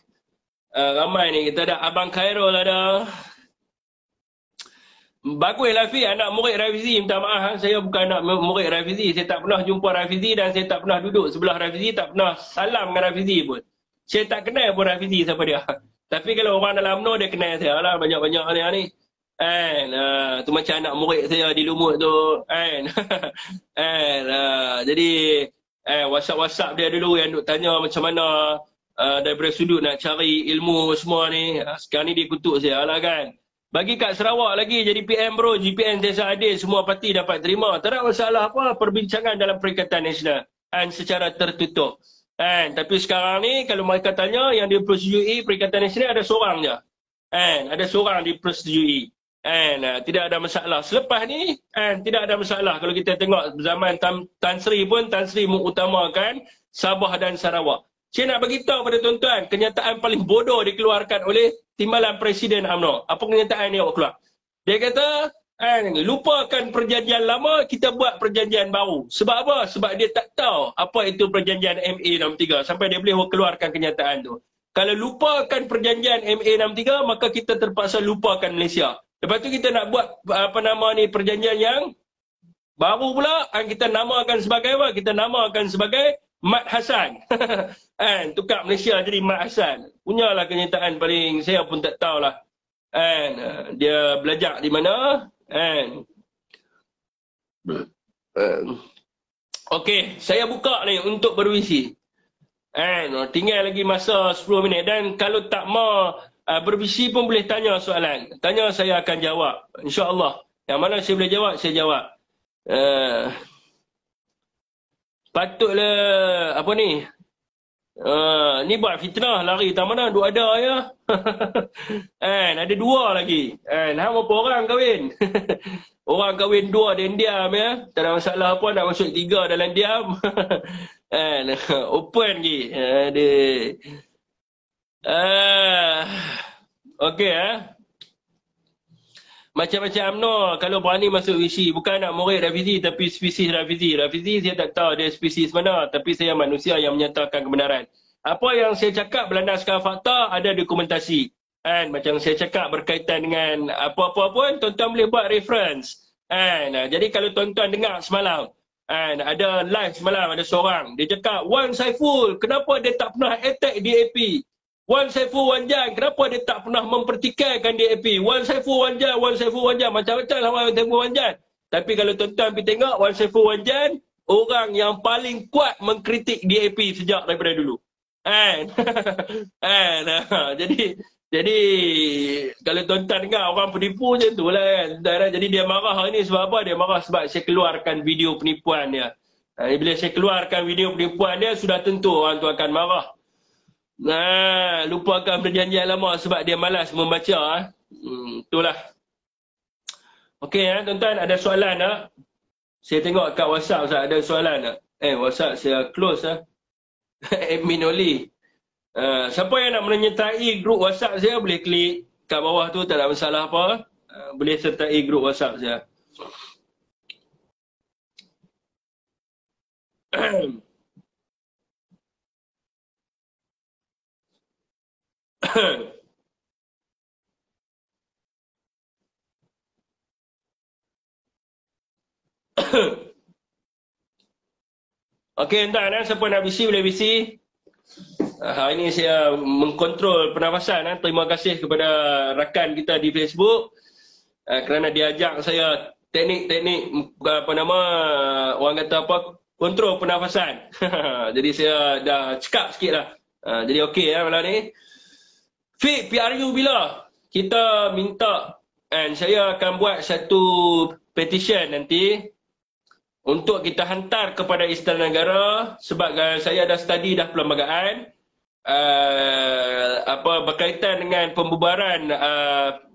Ramai ni. Kita ada Abang Khairul ada. Baguslah Fi, anak murid Rafizi. Minta maaf, saya bukan anak murid Rafizi. Saya tak pernah jumpa Rafizi dan saya tak pernah duduk sebelah Rafizi, tak pernah salam dengan Rafizi pun. Saya tak kenal pun Rafizi siapa dia. Tapi kalau orang dalam UMNO dia kenal saya lah, banyak-banyak ni. And, tu macam anak murid saya di Lumut tu. And, jadi WhatsApp dia dulu yang duk tanya macam mana daripada sudut nak cari ilmu semua ni. Sekarang ni dia kutuk saya lah kan. Bagi kat Sarawak lagi jadi PM bro, GPN Desa Adil, semua parti dapat terima. Tak ada masalah apa perbincangan dalam Perikatan Nasional. Dan secara tertutup. Tapi sekarang ni kalau mereka tanya yang dipersetujui Perikatan Nasional ada seorang je. Ada seorang dipersetujui. Tidak ada masalah. Selepas ni tidak ada masalah. Kalau kita tengok zaman Tan Sri pun, Tan Sri mengutamakan Sabah dan Sarawak. Saya nak beritahu pada tuan-tuan, kenyataan paling bodoh dikeluarkan oleh Timbalan Presiden UMNO. Apa kenyataan ni awak keluar? Dia kata, lupakan perjanjian lama, kita buat perjanjian baru. Sebab apa? Sebab dia tak tahu apa itu perjanjian MA63 sampai dia boleh keluarkan kenyataan tu. Kalau lupakan perjanjian MA63, maka kita terpaksa lupakan Malaysia. Lepas tu kita nak buat perjanjian yang baru pula, kita namakan sebagai apa? Kita namakan sebagai Mat Hassan. Tukar Malaysia jadi Mat Hassan. Punyalah kenyataan paling saya pun tak tahulah. Dia belajar di mana? Okey, saya buka ni untuk bervisi. Tinggal lagi masa 10 minit dan kalau tak mau bervisi pun boleh tanya soalan. Tanya saya akan jawab. InsyaAllah. Yang mana saya boleh jawab, saya jawab. Patutlah apa ni? Ni buat fitnah lari tak mana duk ada ya. Ada dua lagi. Hang berapa orang kahwin? Orang kahwin dua dan diam ya. Tak ada masalah apa nak masuk tiga dalam diam. Open lagi. Okey Macam-macam UMNO kalau berani masuk visi. Bukan nak murid Rafizi tapi spesies Rafizi. Rafizi saya tak tahu dia spesies mana. Tapi saya manusia yang menyatakan kebenaran. Apa yang saya cakap berlandaskan fakta, ada dokumentasi. Macam saya cakap berkaitan dengan apa-apa pun, tuan-tuan boleh buat reference. Jadi kalau tuan-tuan dengar semalam, ada live semalam, ada seorang. Dia cakap, Wan Saiful, kenapa dia tak pernah attack DAP? Wan Saiful Wanjan, kenapa dia tak pernah mempertikaikan DAP? Wan Saiful Wanjan, macam-macam lah Wan Saiful Wanjan. Tapi kalau tuan-tuan pergi tengok, Wan Saiful Wanjan, orang yang paling kuat mengkritik DAP sejak daripada dulu. Jadi kalau tuan-tuan dengar, orang penipu macam tu lah kan. Jadi dia marah hari ni sebab apa? Dia marah sebab saya keluarkan video penipuan dia. Bila saya keluarkan video penipuan dia, sudah tentu orang tu akan marah. Lupakan perjanjian lama sebab dia malas membaca. Itulah. Okey tuan-tuan, ada soalan tak? Saya tengok kat WhatsApp ada soalan tak? WhatsApp saya close admin only. Siapa yang nak menyertai grup WhatsApp saya boleh klik kat bawah tu, tak ada masalah apa. Boleh sertai grup WhatsApp saya. Okey tuan-tuan, siapa nak bisi boleh bisi. Hari ini saya mengkontrol pernafasan. Terima kasih kepada rakan kita di Facebook kerana dia ajak saya teknik-teknik orang kata apa, kontrol pernafasan. Jadi saya dah cekap sikit lah. Jadi okey ya malam ni. Fik, PRU bila? Kita minta, and saya akan buat satu petition nanti untuk kita hantar kepada Istana Negara sebab saya dah study dah perlembagaan berkaitan dengan pembubaran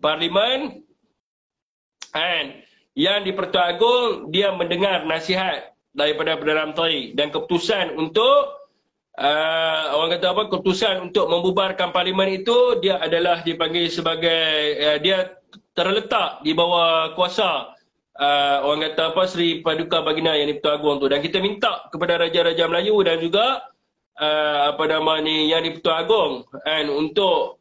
parlimen, and yang di Pertuan Agong dia mendengar nasihat daripada Perdana Menteri dan keputusan untuk orang kata apa, keputusan untuk membubarkan parlimen itu dia adalah dipanggil sebagai dia terletak di bawah kuasa orang kata apa, Seri Paduka Baginda Yang di-Pertuan Agong tu, dan kita minta kepada Raja-Raja Melayu dan juga Yang di-Pertuan Agong untuk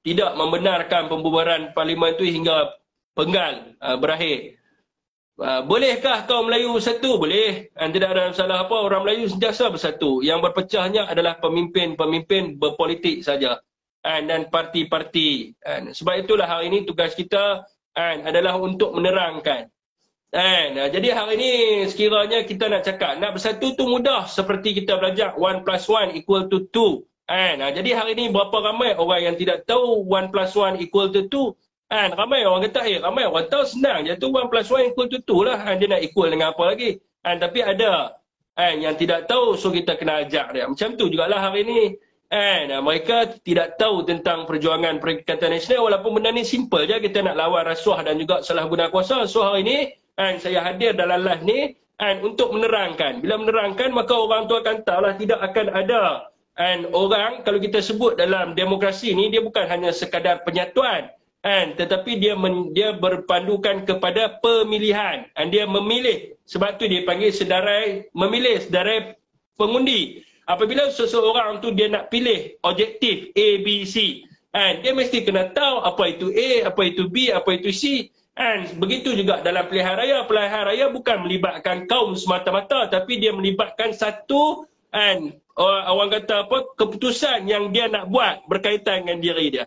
tidak membenarkan pembubaran parlimen itu hingga penggal berakhir. Bolehkah kaum Melayu bersatu? Boleh. Tidak ada masalah apa. Orang Melayu sentiasa bersatu. Yang berpecahnya adalah pemimpin-pemimpin berpolitik saja. Dan parti-parti. Sebab itulah hari ini tugas kita adalah untuk menerangkan. Jadi hari ini sekiranya kita nak cakap, nak bersatu tu mudah. Seperti kita belajar 1 + 1 = 2. Jadi hari ini berapa ramai orang yang tidak tahu 1 + 1 = 2. Ramai orang kata, ramai orang tahu senang je tu 1 + 1 = 2 lah. Dia nak equal dengan apa lagi? Tapi ada yang tidak tahu, so kita kena ajak dia. Macam tu jugalah hari ini. Mereka tidak tahu tentang perjuangan Perikatan Nasional, walaupun benda ni simple je, kita nak lawan rasuah dan juga salah guna kuasa. So hari ini saya hadir dalam live ni untuk menerangkan. Bila menerangkan, maka orang tu akan tahu lah, tidak akan ada orang, kalau kita sebut dalam demokrasi ni, dia bukan hanya sekadar penyatuan. Tetapi dia berpandukan kepada pemilihan. Dia memilih. Sebab tu dia panggil sedarai memilih, sedarai pengundi. Apabila seseorang tu dia nak pilih objektif A, B, C, dia mesti kena tahu apa itu A, apa itu B, apa itu C. Begitu juga dalam pilihan raya. Pilihan raya bukan melibatkan kaum semata-mata, tapi dia melibatkan satu orang kata apa, keputusan yang dia nak buat berkaitan dengan diri dia.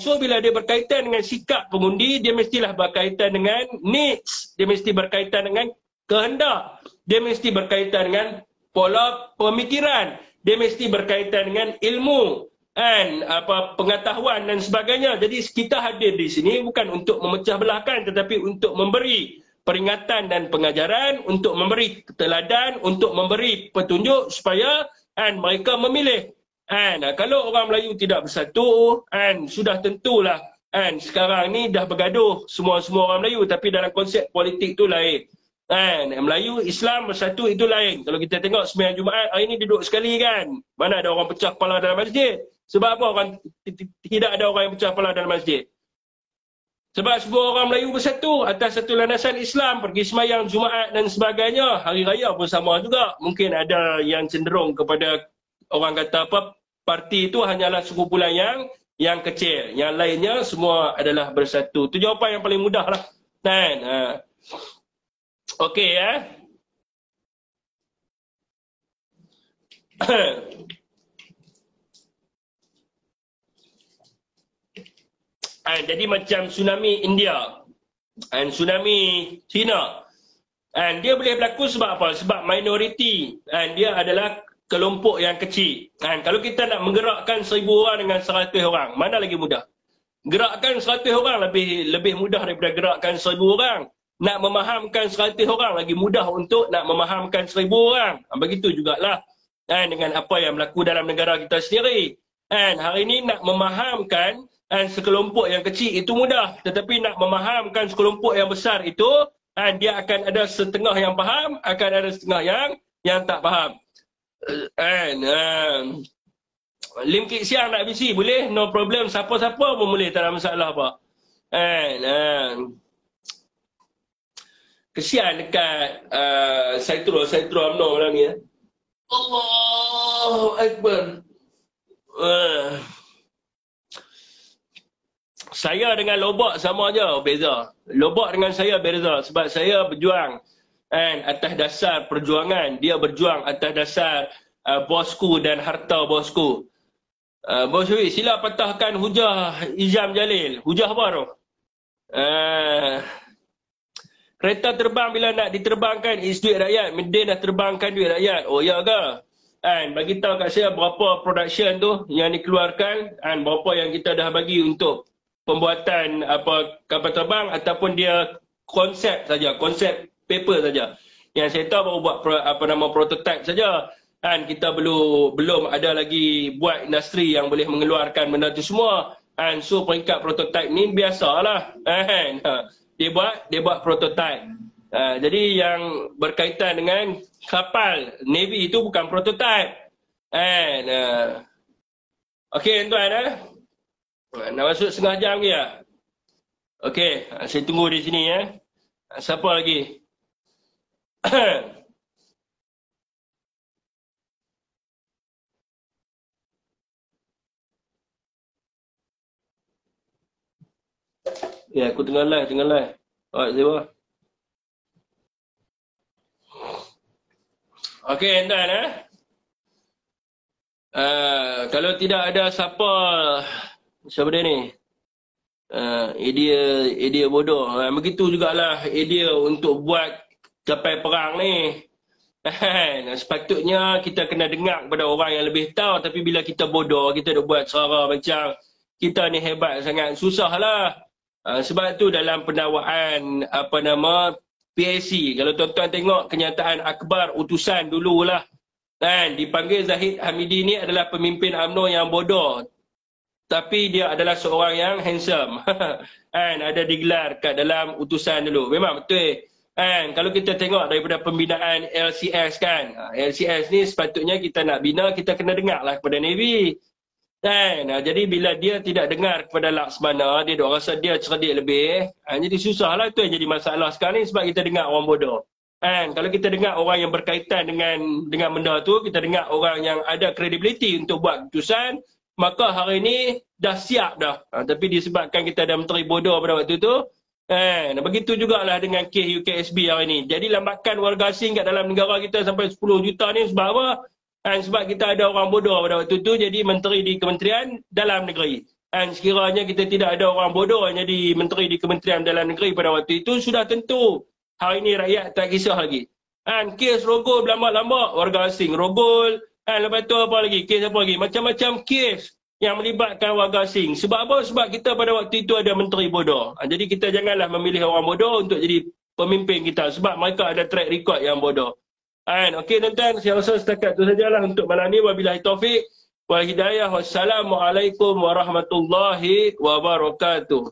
So bila dia berkaitan dengan sikap pengundi, dia mestilah berkaitan dengan needs, dia mesti berkaitan dengan kehendak, dia mesti berkaitan dengan pola pemikiran, dia mesti berkaitan dengan ilmu, pengetahuan dan sebagainya. Jadi kita hadir di sini bukan untuk memecah belahkan, tetapi untuk memberi peringatan dan pengajaran, untuk memberi teladan, untuk memberi petunjuk supaya mereka memilih. Kalau orang Melayu tidak bersatu, sudah tentulah sekarang ni dah bergaduh semua orang Melayu, tapi dalam konsep politik tu lain. Melayu, Islam bersatu itu lain. Kalau kita tengok sembahyang Jumaat hari ni duduk sekali kan, mana ada orang pecah kepala dalam masjid? Sebab apa orang tidak ada orang yang pecah kepala dalam masjid? Sebab semua orang Melayu bersatu atas satu landasan Islam, pergi sembahyang Jumaat dan sebagainya. Hari raya pun sama juga. Mungkin ada yang cenderung kepada orang kata apa, parti itu hanyalah sekumpulan yang kecil. Yang lainnya semua adalah bersatu. Itu jawapan yang paling mudah lah. Okey ya. Jadi macam tsunami India dan tsunami China. Dia boleh berlaku sebab apa? Sebab minoriti. Dia adalah kelompok yang kecil. Kalau kita nak menggerakkan 1000 orang dengan 100 orang, mana lagi mudah? Gerakkan 100 orang lebih mudah daripada gerakkan 1000 orang. Nak memahamkan 100 orang lagi mudah untuk nak memahamkan 1000 orang. Begitu jugalah dengan apa yang berlaku dalam negara kita sendiri. Hari ini nak memahamkan sekelompok yang kecil itu mudah. Tetapi nak memahamkan sekelompok yang besar itu, dia akan ada setengah yang faham, akan ada setengah yang tak faham. Lim Kit Siang nak bisi boleh, no problem, siapa-siapa pun boleh, tak ada masalah apa. Kesian dekat Saitro UMNO malam ni. Allahu Akbar. Saya dengan Lobak sama je, beza. Lobak dengan saya beza sebab saya berjuang atas dasar perjuangan, dia berjuang atas dasar bosku dan harta bosku. Bos Syuri, sila patahkan hujah Izam Jalil. Hujah apa tu? Kereta terbang bila nak diterbangkan, is duit rakyat. Medin dah terbangkan duit rakyat. Oh ya ke? Kan, bagi tahu kat saya berapa production tu yang dikeluarkan, kan, berapa yang kita dah bagi untuk pembuatan apa kapal terbang ataupun dia konsep saja, konsep paper saja. Yang saya tahu baru buat prototype saja. Kan, kita belum ada lagi buat industri yang boleh mengeluarkan benda tu semua. Kan, so peringkat prototype ni biasalah. Kan, dia buat prototype. Jadi yang berkaitan dengan kapal Navy itu bukan prototype. Okey tuan, nak masuk setengah jam ke ya? Okey, saya tunggu di sini ya. Siapa lagi? Ya, aku tengah live. Alright, siapa? Okey, tuan kalau tidak ada siapa dia ni? Idea bodoh. Begitu jugalah idea untuk buat kapal perang ni. Sepatutnya kita kena dengar kepada orang yang lebih tahu, tapi bila kita bodoh, kita dah buat suara macam kita ni hebat sangat, susahlah. Sebab tu dalam pendakwaan PAC, kalau tuan-tuan tengok kenyataan akbar utusan dululah, kan, dipanggil Zahid Hamidi ni adalah pemimpin UMNO yang bodoh, tapi dia adalah seorang yang handsome. Kan, ada digelar kat dalam utusan dulu. Memang betul. Kan, kalau kita tengok daripada pembinaan LCS kan, LCS ni sepatutnya kita nak bina, kita kena dengar lah kepada Navy. Kan, jadi bila dia tidak dengar kepada Laksmana, dia dok rasa dia cerdik lebih. Jadi susahlah, tu yang jadi masalah sekarang ni, sebab kita dengar orang bodoh. Kan, kalau kita dengar orang yang berkaitan dengan benda tu, kita dengar orang yang ada credibility untuk buat keputusan, maka hari ni dah siap dah. Tapi disebabkan kita ada menteri bodoh pada waktu tu, begitu jugalah dengan kes UKSB hari ni. Jadi lambakan warga asing kat dalam negara kita sampai 10 juta ni sebab apa? Sebab kita ada orang bodoh pada waktu tu jadi menteri di Kementerian Dalam Negeri. Sekiranya kita tidak ada orang bodoh yang jadi menteri di Kementerian Dalam Negeri pada waktu itu, sudah tentu hari ini rakyat tak kisah lagi. Kes rogol berlambak-lambak warga asing. Rogol, lepas tu apa lagi? Kes apa lagi? Macam-macam kes yang melibatkan warga asing. Sebab apa? Sebab kita pada waktu itu ada menteri bodoh. Jadi kita janganlah memilih orang bodoh untuk jadi pemimpin kita. Sebab mereka ada track record yang bodoh. Okey tuan-tuan, saya rasa setakat itu sajalah untuk malam ni. Wabillahi taufik wal hidayah. Wassalamualaikum warahmatullahi wabarakatuh.